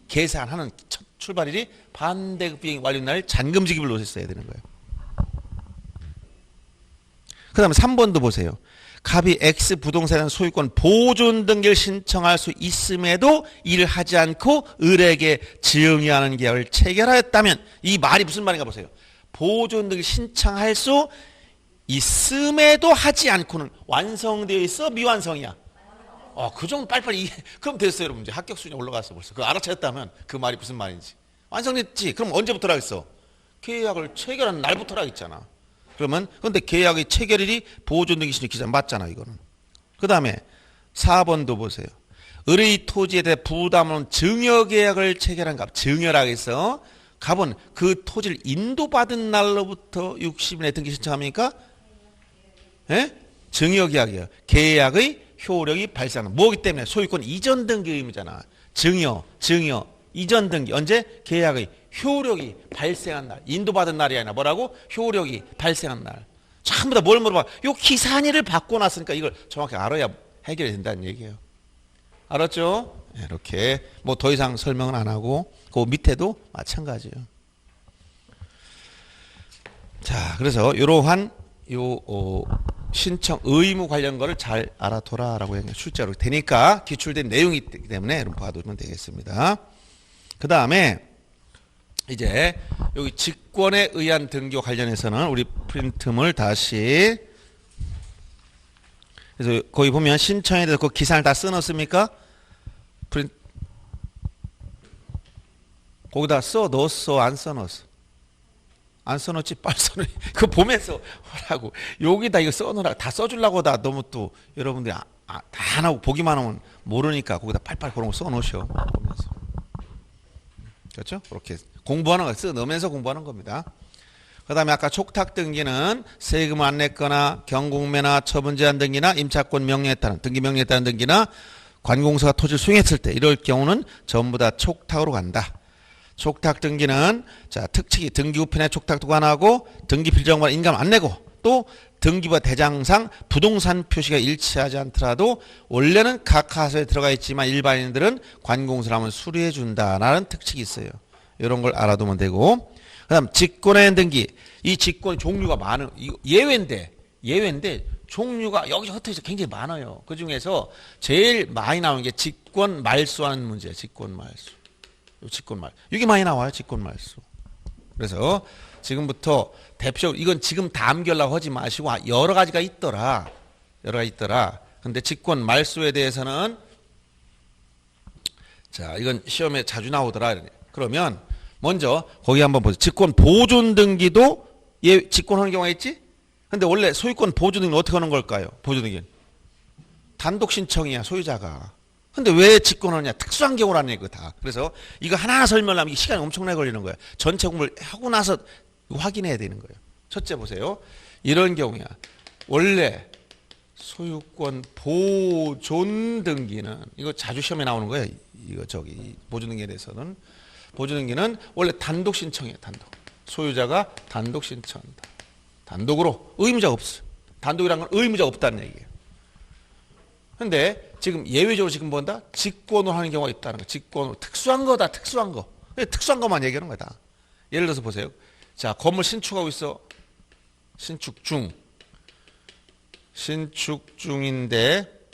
계산하는 첫 출발일이 반대급 비행 완료 날 잔금지급을 놓으셨어야 되는 거예요. 그 다음에 3번도 보세요. 갑이 X 부동산에 대한 소유권 보존 등기를 신청할 수 있음에도 이를 하지 않고 을에게 증여하는 계약을 체결하였다면 이 말이 무슨 말인가 보세요. 보존 등기 신청할 수 있음에도 하지 않고는 완성되어 있어? 미완성이야? 그 정도 빨리빨리 그럼 됐어요 여러분. 이제 합격 수준이 올라갔어 벌써. 그거 알아챘다면 그 말이 무슨 말인지. 완성됐지? 그럼 언제부터 하겠어? 계약을 체결한 날부터 하겠잖아. 그러면 근데 계약의 체결일이 보존 등기 신청 기산 맞잖아 이거는. 그 다음에 4번도 보세요. 을의 토지에 대해 부담하는 증여 계약을 체결한 갑. 증여라고 해서 갑은 그 토지를 인도받은 날로부터 60일에 등기 신청합니까? 예? 증여 계약이에요. 계약의 효력이 발생하는. 뭐기 때문에? 소유권 이전 등기 의무잖아. 증여, 이전 등기. 언제? 계약의 효력이 발생한 날. 인도받은 날이 아니라 뭐라고? 효력이 발생한 날. 전부 다 뭘 물어봐? 요 기산일을 받고 났으니까 이걸 정확히 알아야 해결이 된다는 얘기예요. 알았죠? 이렇게 뭐 더 이상 설명은 안 하고 그 밑에도 마찬가지예요. 자, 그래서 이러한 신청 의무 관련 거를 잘 알아둬라라고 출제로 되니까 기출된 내용이기 때문에 여러분 봐두면 되겠습니다. 그 다음에 이제 여기 직권에 의한 등기 관련해서는 우리 프린트물 다시 그래서 거기 보면 신청에 대해서 그 기사를 다 써놓습니까? 거기다 넣었어 안 써놓았어? 안 써놓지 빨리 써놓. 그거 보면서 하라고. 여기다 이거 써놓으라. 다 써주려고 다 너무 또 여러분들이 다 안 하고 보기만 하면 모르니까 거기다 빨리빨리 그런 거 써놓으셔. 보면서. 그렇죠? 그렇게 공부하는 거 써넣으면서 공부하는 겁니다. 그 다음에 아까 촉탁 등기는 세금을 안 냈거나 경공매나 처분 제한 등기나 임차권 명령에 따른 등기 명령에 따른 등기나 관공서가 토지를 수용했을 때 이럴 경우는 전부 다 촉탁으로 간다. 촉탁 등기는 자 특칙이 등기 우편에 촉탁 도관하고 등기 필정만 인감 안 내고 또 등기부 대장상 부동산 표시가 일치하지 않더라도 원래는 각 하소에 들어가 있지만 일반인들은 관공서를 하면 수리해 준다라는 특칙이 있어요. 이런 걸 알아두면 되고 그다음 직권에 대한 등기 이 직권의 종류가 많은 예외인데 종류가 여기서 흩어져 굉장히 많아요. 그 중에서 제일 많이 나오는 게 직권 말소하는 문제예요. 직권 말소. 이게 많이 나와요. 직권 말소. 그래서 지금부터 대표적으로 이건 지금 다 암기하려고 하지 마시고 여러 가지가 있더라. 근데 직권 말소에 대해서는 자 이건 시험에 자주 나오더라. 그러면 먼저 거기 한번 보세요. 직권 보존 등기도 직권하는 경우가 있지? 근데 원래 소유권 보존 등기는 어떻게 하는 걸까요? 보존 등기는 단독 신청이야 소유자가. 근데 왜 직권하느냐? 특수한 경우라는 얘기 다. 그래서 이거 하나하나 설명하면 이게 시간이 엄청나게 걸리는 거예요. 전체 공부를 하고 나서 확인해야 되는 거예요. 첫째 보세요. 이런 경우야. 원래 소유권 보존 등기는 이거 자주 시험에 나오는 거예요. 이거 보존 등기에 대해서는 보존 등기는 원래 단독 신청이에요. 단독. 소유자가 단독 신청한다. 단독으로 의무자가 없어. 단독이란 건 의무자가 없다는 얘기예요. 근데 지금 예외적으로 지금 뭔다? 직권으로 하는 경우가 있다는 거. 직권으로. 특수한 거다. 특수한 거. 특수한 것만 얘기하는 거다. 예를 들어서 보세요. 자, 건물 신축하고 있어. 신축 중. 신축 중인데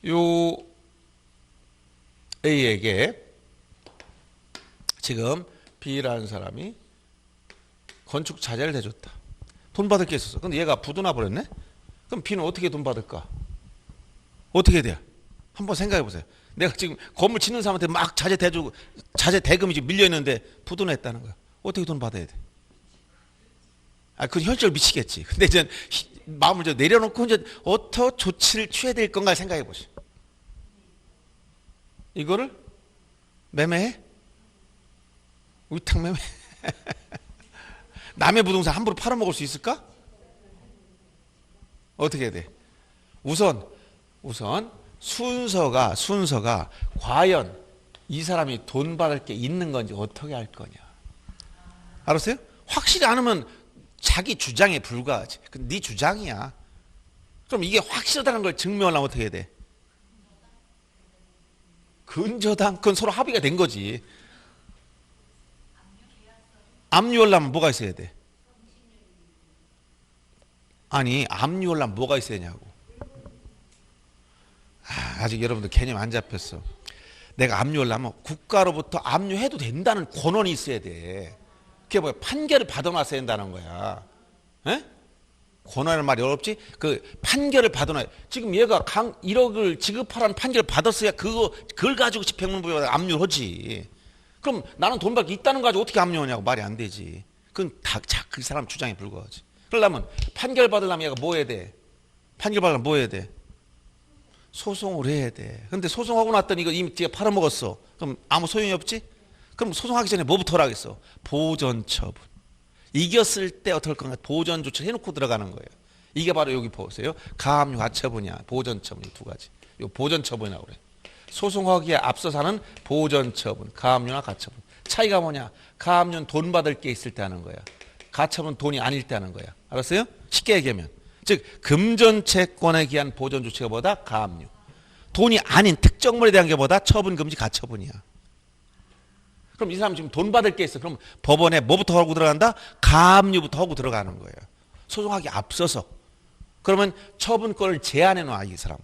요 A에게 지금 B라는 사람이 건축 자재를 대줬다. 돈 받을 게 있었어. 근데 얘가 부도나 버렸네? 그럼 B는 어떻게 돈 받을까? 어떻게 돼요? 한번 생각해 보세요. 내가 지금 건물 짓는 사람한테 막 자재 대주고 자재 대금이 지금 밀려 있는데 부도냈다는 거야. 어떻게 돈 받아야 돼? 그건 혈절 미치겠지. 근데 이제 마음을 좀 내려놓고 이제 어떤 조치를 취해야 될 건가 생각해 보시. 이거를 매매해? 위탁 매매? 남의 부동산 함부로 팔아먹을 수 있을까? 어떻게 해야 돼? 우선 순서가 과연 이 사람이 돈 받을 게 있는 건지 어떻게 할 거냐. 알았어요? 확실히 않으면 자기 주장에 불과하지. 네 주장이야. 그럼 이게 확실하다는 걸 증명하려면 어떻게 해야 돼? 근저당. 그건 서로 합의가 된 거지. 압류하려면 뭐가 있어야 돼? 아니, 압류하려면 뭐가 있어야 되냐고. 아직 여러분들 개념 안 잡혔어. 내가 압류하려면 국가로부터 압류해도 된다는 권한이 있어야 돼. 그게 뭐야? 판결을 받아놨어야 된다는 거야. 에? 권한이라는 말이 어렵지? 그 판결을 받아놔. 지금 얘가 1억을 지급하라는 판결을 받았어야 그걸 가지고 집행문부에 압류하지. 그럼 나는 돈 받기 있다는 거 가지고 어떻게 압류하냐고. 말이 안 되지. 그건 다 그 사람 주장에 불과하지. 그러려면 판결 받으려면 얘가 뭐 해야 돼? 판결 받으려면 뭐 해야 돼? 소송을 해야 돼. 근데 소송하고 났더니 이거 이미 뒤에 팔아먹었어. 그럼 아무 소용이 없지? 그럼 소송하기 전에 뭐부터 하라겠어? 보전 처분. 이겼을 때 어떻게 할 건가? 보전 조치를 해놓고 들어가는 거예요. 이게 바로 여기 보세요. 가압류 가처분이야. 보전 처분. 이 두 가지. 요 보전 처분이라고 그래. 소송하기에 앞서서 하는 보전 처분. 가압류나 가처분. 차이가 뭐냐? 가압류는 돈 받을 게 있을 때 하는 거야. 가처분은 돈이 아닐 때 하는 거야. 알았어요? 쉽게 얘기하면. 즉 금전채권에 기한 보전 조치가 뭐다? 가압류. 돈이 아닌 특정물에 대한 게 뭐다? 처분 금지 가처분이야. 그럼 이 사람 지금 돈 받을 게 있어. 그럼 법원에 뭐부터 하고 들어간다? 가압류부터 하고 들어가는 거예요. 소송하기 앞서서. 그러면 처분권을 제한해 놔, 이 사람.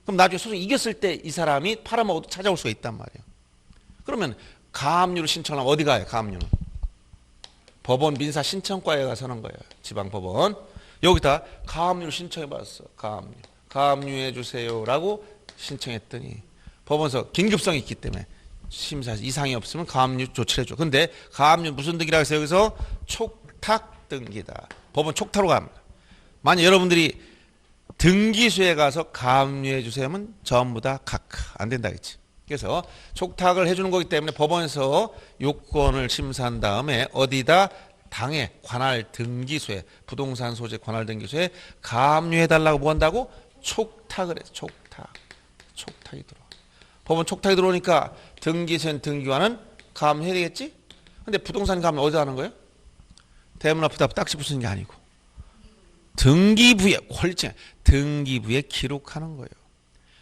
그럼 나중에 소송 이겼을 때 이 사람이 팔아먹어도 찾아올 수가 있단 말이에요. 그러면 가압류를 신청하면 어디 가요? 가압류는 법원 민사 신청과에 가서 하는 거예요. 지방법원. 여기다 가압류를 신청해봤어. 가압류해 주세요라고 신청했더니 법원에서 긴급성이 있기 때문에 심사 이상이 없으면 가압류 조치를 해줘. 근데 가압류 무슨 등기라고 해서 여기서 촉탁 등기다. 법원 촉탁으로 갑니다. 만약 여러분들이 등기소에 가서 가압류해 주세요 하면 전부 다 안 된다겠지. 그래서 촉탁을 해주는 거기 때문에 법원에서 요건을 심사한 다음에 어디다? 당해 관할 등기소에 부동산 소재 관할 등기소에 가압류해달라고 뭐 한다고? 촉탁을 해서 촉탁이 들어와. 법원 촉탁이 들어오니까 등기소엔 등기관은 가압류해야 되겠지? 근데 부동산 가압류 어디다 하는 거예요? 대문 앞에다 딱지 붙이는 게 아니고 등기부에 권리증 등기부에 기록하는 거예요.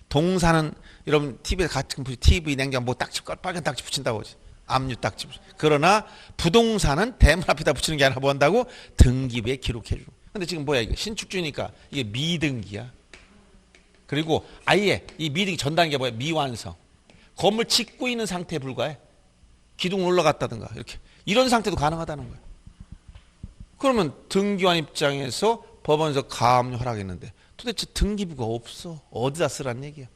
동사는 여러분 TV에 같은 TV 냉장 뭐 딱지 빨간 딱지 붙인다고 하지. 압류 딱지 붙여. 그러나 부동산은 대문 앞에다 붙이는 게 아니라 뭐 한다고? 등기부에 기록해 주는. 근데 지금 뭐야 이게 신축주니까 이게 미등기야. 그리고 아예 이 미등기 전 단계가 뭐야? 미완성. 건물 짓고 있는 상태에 불과해. 기둥 올라갔다든가 이렇게 이런 상태도 가능하다는 거야. 그러면 등기관 입장에서 법원에서 가압류 허락했는데 도대체 등기부가 없어. 어디다 쓰란 얘기야.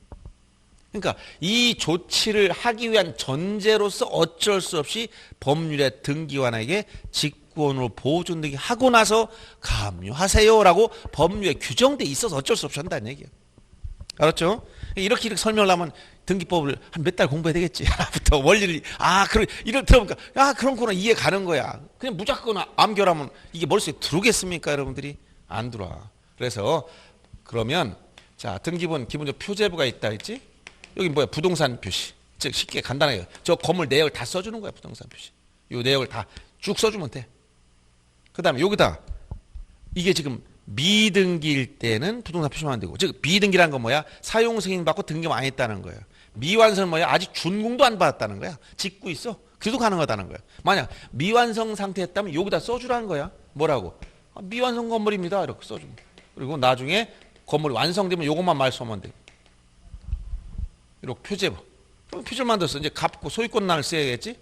그러니까 이 조치를 하기 위한 전제로서 어쩔 수 없이 법률의 등기관에게 직권으로 보존 등기 하고 나서 가압류하세요라고 법률에 규정돼 있어서 어쩔 수 없이 한다는 얘기야. 알았죠? 이렇게 설명을 하면 등기법을 한 몇 달 공부해야 되겠지. 하나부터 원리를 그래 이걸 들어보니까 그런 거는 이해 가는 거야. 그냥 무조건 암결하면 이게 머릿속에 들어오겠습니까, 여러분들이? 안 들어와. 그래서 그러면 자, 등기부는 기본적으로 표제부가 있다 했지? 여기 뭐야? 부동산 표시. 즉 쉽게 간단하게 저 건물 내역을 다 써주는 거야. 부동산 표시. 이 내역을 다 쭉 써주면 돼. 그 다음에 여기다 이게 지금 미등기일 때는 부동산 표시만 안 되고, 즉 미등기라는 건 뭐야? 사용 승인 받고 등기만 안 했다는 거예요. 미완성은 뭐야? 아직 준공도 안 받았다는 거야. 짓고 있어. 그래도 가능하다는 거야. 만약 미완성 상태였다면 여기다 써주라는 거야. 뭐라고? 미완성 건물입니다. 이렇게 써주면. 그리고 나중에 건물이 완성되면 요것만 말소하면 돼. 이렇게 표제부. 표제를 만들었어. 이제 갑구 소유권란을 써야겠지?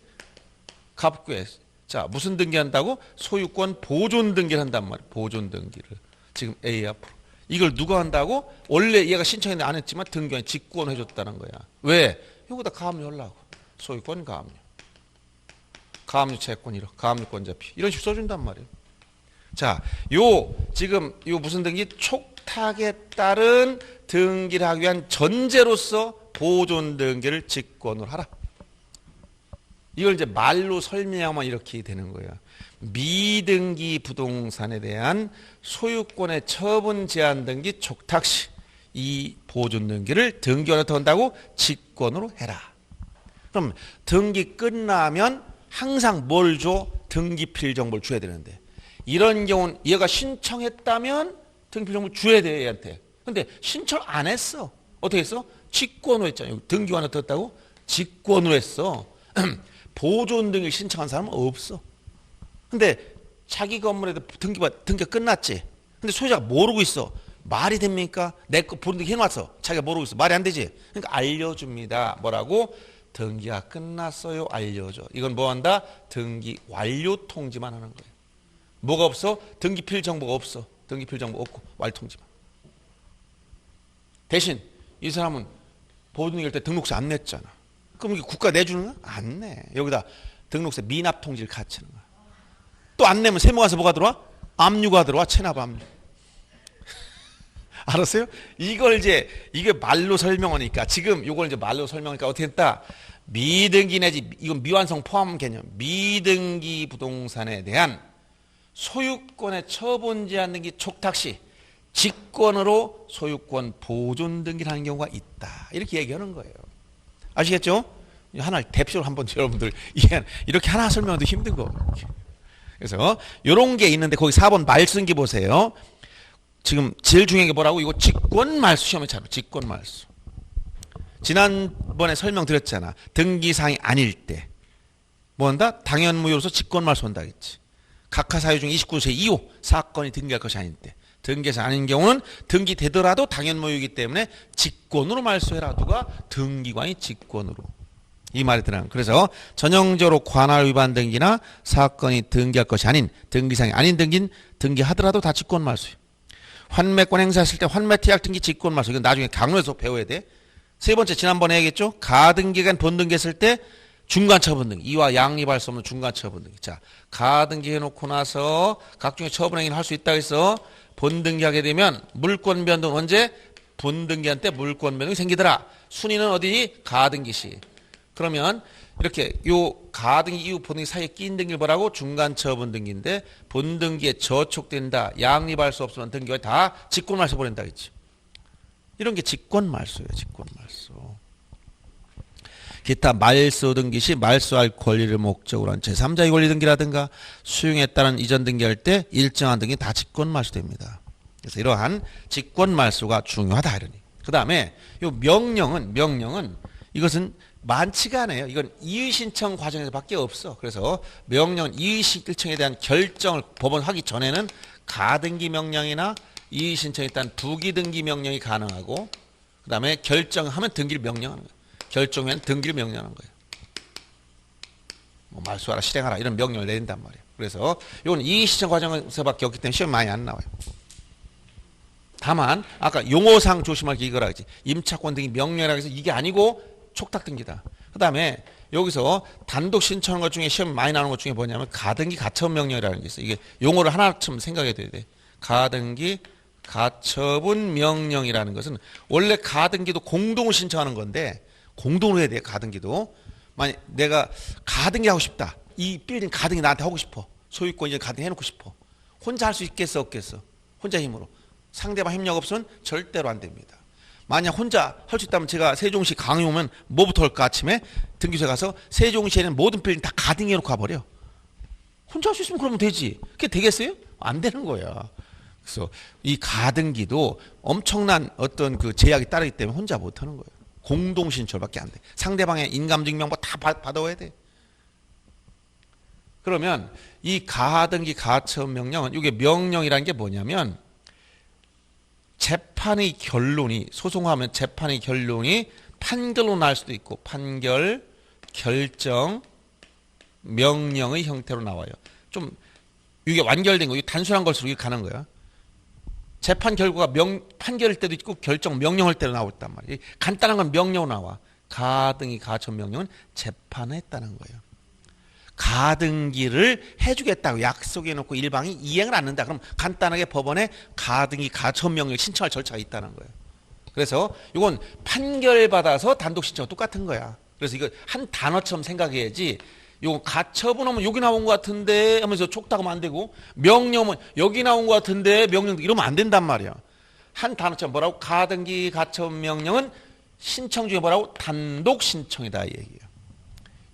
갑구에 자, 무슨 등기한다고? 소유권 보존 등기를 한단 말이야. 보존 등기를. 지금 A 앞으로. 이걸 누가 한다고? 원래 얘가 신청했는데 안 했지만 등기관이 직권해 줬다는 거야. 왜? 여기다 가압류하려고. 소유권 가압류. 가압류 채권 1억. 가압류권자 피. 이런 식으로 써준단 말이에요. 자, 지금 무슨 등기? 촉탁에 따른 등기를 하기 위한 전제로서 보존 등기를 직권으로 하라. 이걸 이제 말로 설명하면 이렇게 되는 거예요. 미등기 부동산에 대한 소유권의 처분 제한 등기 촉탁 시 이 보존 등기를 등기원한테 한다고 직권으로 해라. 그럼 등기 끝나면 항상 뭘 줘? 등기필 정보를 줘야 되는데, 이런 경우는 얘가 신청했다면 등기필 정보를 줘야 돼, 얘한테. 근데 신청 안 했어. 어떻게 했어? 직권으로 했잖아요. 등기관한테 했다고? 직권으로 했어. 보존 등기 신청한 사람은 없어. 근데 자기 건물에 등기가 끝났지. 근데 소유자가 모르고 있어. 말이 됩니까? 내 거 보존 등기 해놨어. 자기가 모르고 있어. 말이 안 되지. 그러니까 알려줍니다. 뭐라고? 등기가 끝났어요. 알려줘. 이건 뭐 한다? 등기 완료 통지만 하는 거예요. 뭐가 없어? 등기필 정보가 없어. 등기필 정보 없고 완료 통지만. 대신 이 사람은 보존 등기할 때 등록세 안 냈잖아. 그럼 이게 국가 내주는 거야? 안 내. 여기다 등록세 미납 통지를 같이 하는 거야. 또 안 내면 세무가서 뭐가 들어와? 압류가 들어와. 체납 압류. 알았어요? 이게 말로 설명하니까, 지금 이걸 이제 말로 설명하니까 어떻게 했다? 미등기 내지, 이건 미완성 포함 개념. 미등기 부동산에 대한 소유권의 처분 제한 등기 촉탁 시 직권으로 소유권 보존 등기를 하는 경우가 있다. 이렇게 얘기하는 거예요. 아시겠죠? 하나 대표적으로 한번 여러분들 이렇게 하나 설명하기도 힘든 거. 그래서 이런 게 있는데 거기 4번 말순기 보세요. 지금 제일 중요한 게 뭐라고? 이거 직권말수 시험에 잘 직권말수. 지난번에 설명드렸잖아. 등기사항이 아닐 때 뭐 한다? 당연무효로서 직권말수 한다 했지. 각하 사유 중 29세 2호 사건이 등기할 것이 아닐 때, 등기사 아닌 경우는 등기되더라도 당연무효이기 때문에 직권으로 말소해라. 누가? 등기관이 직권으로. 이 말이 들어요. 그래서 전형적으로 관할 위반 등기나 사건이 등기할 것이 아닌, 등기사항이 아닌 등기는 등기하더라도 다 직권 말소예요. 환매권 행사했을 때 환매태약 등기 직권 말소. 이건 나중에 강론에서 배워야 돼. 세 번째, 지난번에 얘기했죠. 가등기간 본등기 했을 때 중간처분 등기. 이와 양립할 수 없는 중간처분 등기. 자, 가등기 해놓고 나서 각종의 처분 행위를 할 수 있다고 해서 본등기하게 되면 물권 변동 언제? 본등기한 때 물권 변동이 생기더라. 순위는 어디? 가등기 시. 그러면 이렇게 요 가등기 이후 본등기 사이에 끼인 등기를 뭐라고? 중간처분 등기인데 본등기에 저촉된다. 양립할 수 없으면 등기가 다 직권말소 보낸다 했지. 이런 게 직권말소예요. 직권말소. 기타 말소 등기 시 말소할 권리를 목적으로 한 제3자의 권리 등기라든가 수용에 따른 이전 등기할 때 일정한 등기 다 직권말소됩니다. 그래서 이러한 직권말소가 중요하다 이러니. 그 다음에 요 명령은 이것은 많지가 않아요. 이건 이의신청 과정에서 밖에 없어. 그래서 명령은 이의신청에 대한 결정을 법원 하기 전에는 가등기 명령이나 이의신청에 따른 부기등기 명령이 가능하고, 그 다음에 결정하면 등기를 명령하는 거예요. 결정하면 등기를 명령하는 거예요. 뭐 말소하라, 실행하라 이런 명령을 내린단 말이에요. 그래서 이건 이의신청 과정에서밖에 없기 때문에 시험 많이 안 나와요. 다만 아까 용어상 조심할 게 이거라 그랬지. 임차권 등기 명령이라고 해서 이게 아니고 촉탁 등기다. 그 다음에 여기서 단독 신청한 것 중에 시험 많이 나오는 것 중에 뭐냐면 가등기 가처분 명령이라는 게 있어요. 이게 용어를 하나쯤 생각해야 돼. 가등기 가처분 명령이라는 것은 원래 가등기도 공동으로 신청하는 건데 공동으로 해야 돼요. 가등기도. 만약 내가 가등기 하고 싶다. 이 빌딩 가등기 나한테 하고 싶어. 소유권 이제 가등기 해놓고 싶어. 혼자 할 수 있겠어 없겠어? 혼자 힘으로. 상대방 협력 없으면 절대로 안 됩니다. 만약 혼자 할 수 있다면 제가 세종시 강의 오면 뭐부터 할까? 아침에 등기소에 가서 세종시에는 모든 빌딩 다 가등기 해놓고 가버려. 혼자 할 수 있으면 그러면 되지. 그게 되겠어요? 안 되는 거야. 그래서 이 가등기도 엄청난 어떤 그 제약이 따르기 때문에 혼자 못 하는 거예요. 공동신청밖에 안 돼. 상대방의 인감증명부 다 받아와야 돼. 그러면 이 가등기 가처분 명령은 이게 명령이라는 게 뭐냐면 재판의 결론이 소송하면 재판의 결론이 판결로 날 수도 있고 판결, 결정, 명령의 형태로 나와요. 좀 이게 완결된 거, 이게 단순한 걸수록 이게 가는 거야. 재판 결과가 판결일 때도 있고 결정, 명령할 때도 나왔단 말이에요. 간단한 건 명령으로 나와. 가등기 가처분 명령은 재판을 했다는 거예요. 가등기를 해주겠다고 약속해놓고 일방이 이행을 안 한다. 그럼 간단하게 법원에 가등기 가처분 명령을 신청할 절차가 있다는 거예요. 그래서 이건 판결받아서 단독 신청 똑같은 거야. 그래서 이거 한 단어처럼 생각해야지. 이거 가처분 하면 여기 나온 것 같은데 하면서 촉탁하면 안 되고 명령은 여기 나온 것 같은데 명령 이러면 안 된단 말이야. 한 단어처럼 뭐라고? 가등기 가처분 명령은 신청 중에 뭐라고? 단독 신청이다 이 얘기예요.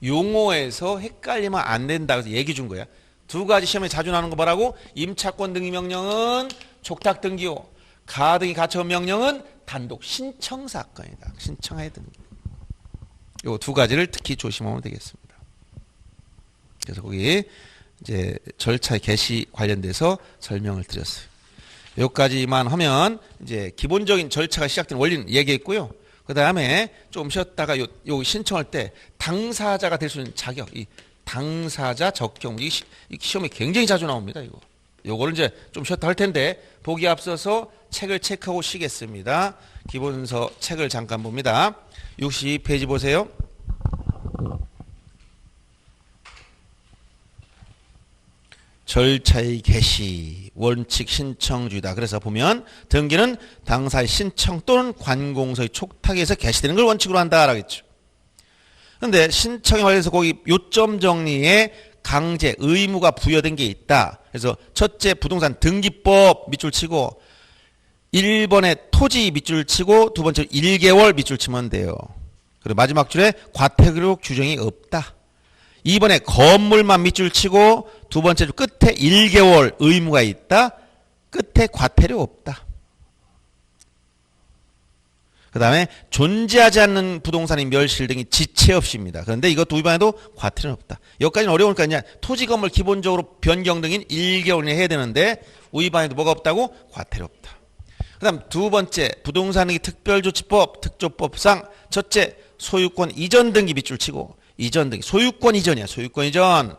용어에서 헷갈리면 안 된다 그래서 얘기 준 거야. 두 가지 시험에 자주 나오는 거 뭐라고? 임차권 등기 명령은 촉탁 등기고 가등기 가처분 명령은 단독 신청 사건이다. 신청해야 되는 거. 요 두 가지를 특히 조심하면 되겠습니다. 그래서 거기 이제 절차의 개시 관련돼서 설명을 드렸어요. 여기까지만 하면 이제 기본적인 절차가 시작된 원리는 얘기했고요. 그 다음에 좀 쉬었다가 요 신청할 때 당사자가 될 수 있는 자격, 이 당사자 적격, 이 시험에 굉장히 자주 나옵니다. 요거를 이제 좀 쉬었다 할 텐데 보기 앞서서 책을 체크하고 쉬겠습니다. 기본서 책을 잠깐 봅니다. 62페이지 보세요. 절차의 개시, 원칙 신청주의다. 그래서 보면 등기는 당사의 신청 또는 관공서의 촉탁에서 개시되는 걸 원칙으로 한다라고 했죠. 그런데 신청에 관해서 거기 요점 정리에 강제, 의무가 부여된 게 있다. 그래서 첫째 부동산 등기법 밑줄 치고 1번에 토지 밑줄 치고 두 번째 1개월 밑줄 치면 돼요. 그리고 마지막 줄에 과태료 규정이 없다. 2번에 건물만 밑줄 치고 두 번째 줄 끝에 1개월 의무가 있다. 끝에 과태료 없다. 그 다음에 존재하지 않는 부동산의 멸실 등이 지체 없이입니다. 그런데 이것도 위반해도 과태료는 없다. 여기까지는 어려우니까 그냥 토지 건물 기본적으로 변경 등인 1개월 이내 해야 되는데 위반해도 뭐가 없다고? 과태료 없다. 그 다음 두 번째 부동산의 특별조치법 특조법상 첫째 소유권 이전 등기 밑줄 치고 이전 등기 소유권 이전이야. 소유권 이전.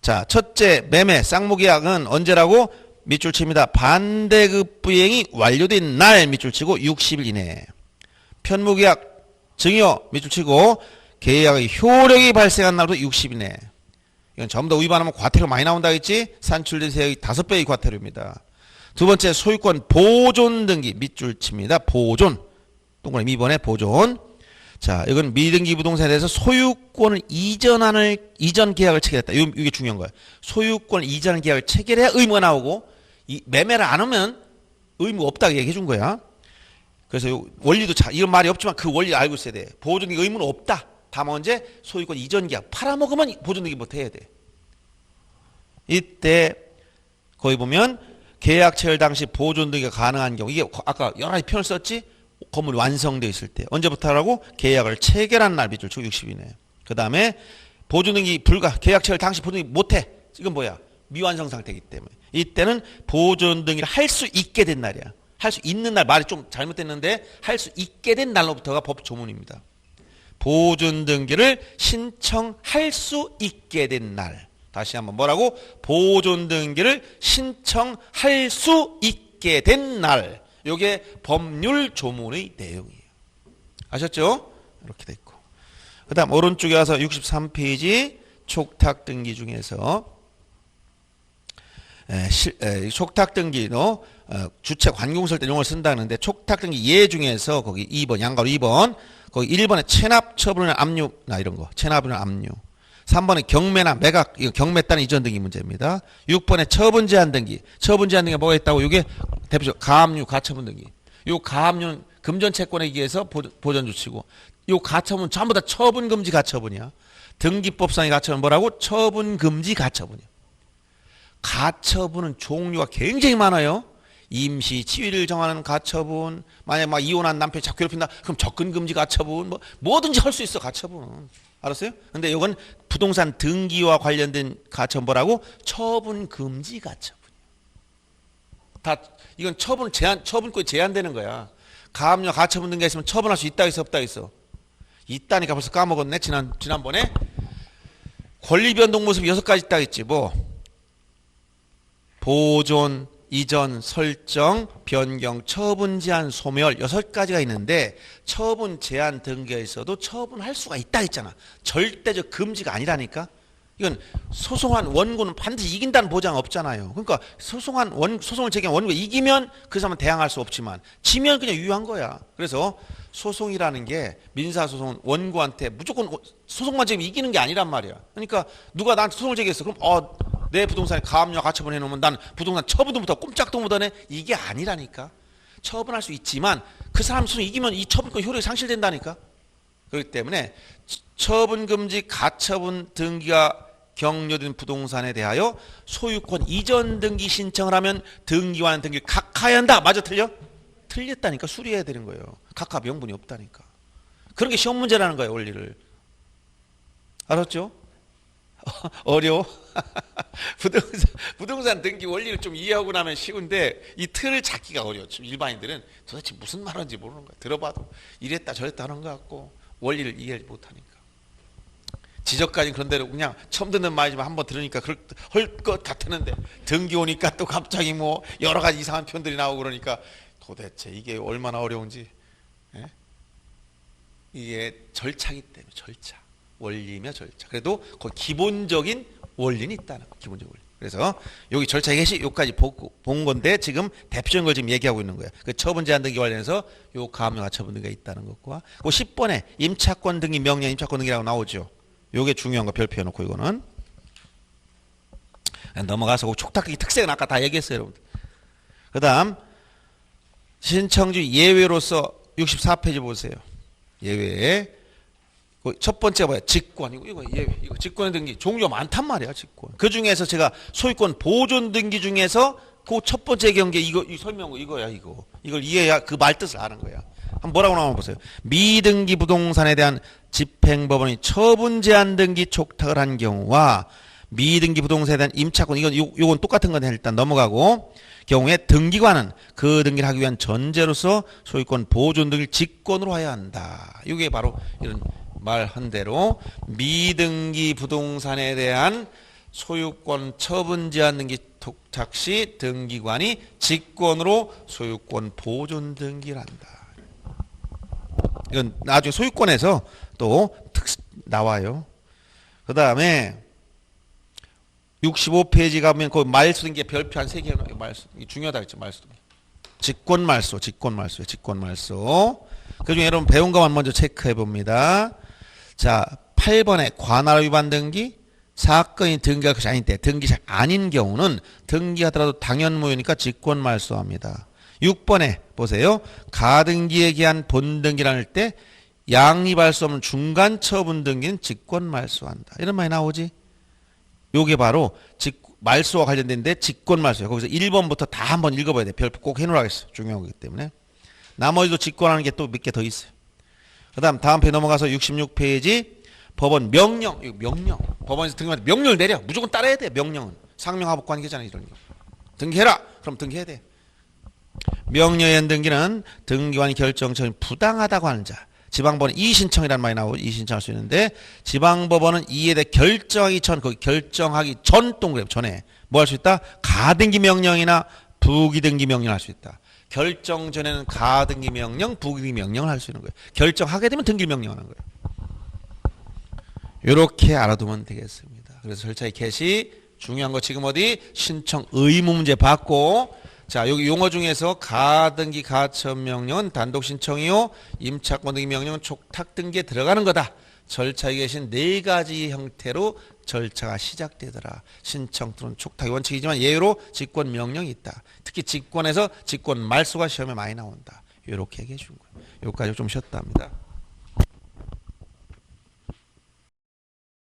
자, 첫째 매매 쌍무계약은 언제라고? 밑줄 칩니다. 반대급 부행이 완료된 날 밑줄 치고 60일 이내. 편무계약 증여 밑줄 치고 계약의 효력이 발생한 날부터 60일 이내. 이건 전부 다 위반하면 과태료 많이 나온다 했지? 산출된 세액의 5배의 과태료입니다. 두 번째 소유권 보존 등기 밑줄 칩니다. 보존. 동그라미 2번에 보존. 자, 이건 미등기 부동산에 대해서 소유권을 이전 계약을 체결했다. 이게 중요한 거야. 소유권 이전 계약을 체결해야 의무가 나오고 이 매매를 안 하면 의무가 없다고 얘기해 준 거야. 그래서 원리도 이런 말이 없지만 그 원리 알고 있어야 돼. 보존 등기 의무는 없다. 다만 언제 소유권 이전 계약 팔아먹으면 보존 등기부터 해야 돼. 이때 거기 보면 계약 체결 당시 보존 등기가 가능한 경우 이게 아까 여러 가지 표현을 썼지? 건물이 완성되어 있을 때 언제부터 하라고? 계약을 체결한 날 밑줄 치고 60이네. 그 다음에 보존등기 불가 계약 체결 당시 보존등기 못해. 이건 뭐야? 미완성 상태이기 때문에 이때는 보존등기를 할 수 있게 된 날이야. 할 수 있는 날 말이 좀 잘못됐는데 할 수 있게 된 날로부터가 법 조문입니다. 보존등기를 신청할 수 있게 된 날. 다시 한번 뭐라고? 보존등기를 신청할 수 있게 된 날. 이게 법률 조문의 내용이에요. 아셨죠? 이렇게 돼 있고. 그 다음 오른쪽에 와서 63페이지 촉탁 등기 중에서 촉탁 등기도 주체 관공서일 때 용어를 쓴다는데 촉탁 등기 예 중에서 거기 2번 양가로 2번 거기 1번에 체납 처분이나 압류 나 이런 거 체납이나 압류 3번에 경매나 매각 이거 경매 따른 이전 등기 문제입니다. 6번에 처분 제한 등기 처분 제한 등기가 뭐가 있다고 이게 대표적 가압류 가처분 등기 요 가압류는 금전 채권에 의해서 보전 조치고 요 가처분 전부 다 처분 금지 가처분이야. 등기법상의 가처분 뭐라고? 처분 금지 가처분이야. 가처분은 종류가 굉장히 많아요. 임시 치위를 정하는 가처분, 만약에 막 이혼한 남편이 자꾸 괴롭힌다, 그럼 접근 금지 가처분, 뭐든지 할 수 있어 가처분은. 알았어요? 근데 이건 부동산 등기와 관련된 가처분 뭐라고? 처분 금지 가처분. 다 이건 처분권이 제한되는 거야. 가압류 가처분 등기가 있으면 처분할 수 있다 있어 없다 있어. 있다니까 벌써 까먹었네. 지난번에 권리 변동 모습 6가지 있다 했지. 뭐 보존, 이전, 설정, 변경, 처분 제한, 소멸 6가지가 있는데 처분 제한 등기가 있어도 처분할 수가 있다 했잖아. 절대적 금지가 아니라니까. 이건 소송한 원고는 반드시 이긴다는 보장 없잖아요. 그러니까 소송을 제기한 원고가 이기면 그 사람은 대항할 수 없지만 지면 그냥 유효한 거야. 그래서 소송이라는 게 민사소송은 원고한테 무조건 소송만 제기하면 이기는 게 아니란 말이야. 그러니까 누가 나한테 소송을 제기했어. 그럼 내 부동산에 가압류와 가처분 해놓으면 난 부동산 처분도 못하고 꼼짝도 못하네. 이게 아니라니까. 처분할 수 있지만 그 사람 소송 이기면 이 처분권 효력이 상실된다니까. 그렇기 때문에 처분금지 가처분 등기가 격려된 부동산에 대하여 소유권 이전 등기 신청을 하면 등기와는 등기를 각하해야 한다. 맞아 틀려? 틀렸다니까. 수리해야 되는 거예요. 각하 명분이 없다니까. 그런 게 시험 문제라는 거예요. 원리를. 알았죠? 어려워? 부동산 등기 원리를 좀 이해하고 나면 쉬운데 이 틀을 잡기가 어려워. 일반인들은 도대체 무슨 말인지 모르는 거야. 들어봐도 이랬다 저랬다 하는 것 같고 원리를 이해 못하니까. 지적까지는 그런 대로 그냥 처음 듣는 말이지만 한번 들으니까 할 것 같았는데 등기 오니까 또 갑자기 뭐 여러 가지 이상한 표현들이 나오고 그러니까 도대체 이게 얼마나 어려운지. 예? 이게 절차기 때문에 절차. 원리며 절차. 그래도 그 기본적인 원리는 있다는 거. 기본적인 원리. 그래서 여기 절차 예시 여기까지 본 건데 지금 대표적인 걸 지금 얘기하고 있는 거예요. 그 처분 제한 등기 관련해서 요 가압류 가처분 등기가 있다는 것과 그 10번에 임차권 등기 명령 임차권 등기라고 나오죠. 요게 중요한 거 별표 해놓고 이거는 넘어가서 촉탁 등기 특색은 아까 다 얘기했어요, 여러분들. 그 다음 신청주 예외로서 64페이지 보세요. 예외에 첫 번째가 뭐야? 직권. 이거 예외. 이거 직권 등기 종류가 많단 말이야. 직권. 그 중에서 제가 소유권 보존 등기 중에서 그 첫 번째 경계 이 설명 이거야. 이걸 이해해야 그 말 뜻을 아는 거야. 한번 뭐라고 나오면 보세요. 미등기 부동산에 대한 집행법원이 처분 제한 등기 촉탁을 한 경우와 미등기 부동산에 대한 임차권 요건 똑같은 건데 일단 넘어가고 경우에 등기관은 그 등기를 하기 위한 전제로서 소유권 보존 등기를 직권으로 해야 한다. 이게 바로 이런 말한 대로 미등기 부동산에 대한 소유권 처분 제한 등기 촉탁 시 등기관이 직권으로 소유권 보존 등기를 한다. 이건 나중에 소유권에서 또 나와요. 그 다음에 65페이지 가면 그 말소 등기에 별표 한 3개 해놓은 말소. 이게 중요하다 했죠. 말소 등기. 직권 말소. 그 중에 여러분 배운 것만 먼저 체크해 봅니다. 자, 8번에 관할 위반 등기. 사건이 등기할 것이 아닌 때 등기자 아닌 경우는 등기하더라도 당연무효니까 직권 말소합니다. 6번에 보세요. 가등기에 기한 본등기를 할 때 양립할 수 없는 중간 처분 등기는 직권 말소한다. 이런 말이 나오지. 요게 바로 말소와 관련된데 직권 말소예요. 거기서 1번부터 다 한번 읽어봐야 돼. 별표 꼭 해놓으라겠어. 중요한 거기 때문에. 나머지도 직권하는 게 또 몇 개 더 있어요. 그 다음 페이지 넘어가서 66페이지 법원 명령. 이거 명령. 법원에서 등기할 때 명령을 내려. 무조건 따라야 돼. 명령은. 상명하복 관계잖아. 이런 거. 등기해라. 그럼 등기해야 돼. 명령의 등기는 등기관이 결정처분이 부당하다고 하는 자. 지방법원 이의신청이라는 말이 나오고 이의신청할 수 있는데 지방법원은 이에 대해 결정하기 전 거기 결정하기 전 동그라미 전에 뭐 할 수 있다? 가등기 명령이나 부기등기 명령을 할 수 있다. 결정 전에는 가등기 명령, 부기등기 명령을 할 수 있는 거예요. 결정하게 되면 등기 명령하는 거예요. 이렇게 알아두면 되겠습니다. 그래서 절차의 개시 중요한 거 지금 어디 신청 의무 문제 받고 자 여기 용어 중에서 가등기 가처분 명령은 단독 신청이요 임차권 등기 명령은 촉탁 등기에 들어가는 거다. 절차에 계신 네 가지 형태로 절차가 시작되더라. 신청 또는 촉탁의 원칙이지만 예외로 직권 명령이 있다. 특히 직권에서 직권 말소가 시험에 많이 나온다. 이렇게 얘기해 준 거예요. 여기까지 좀 쉬었다 합니다.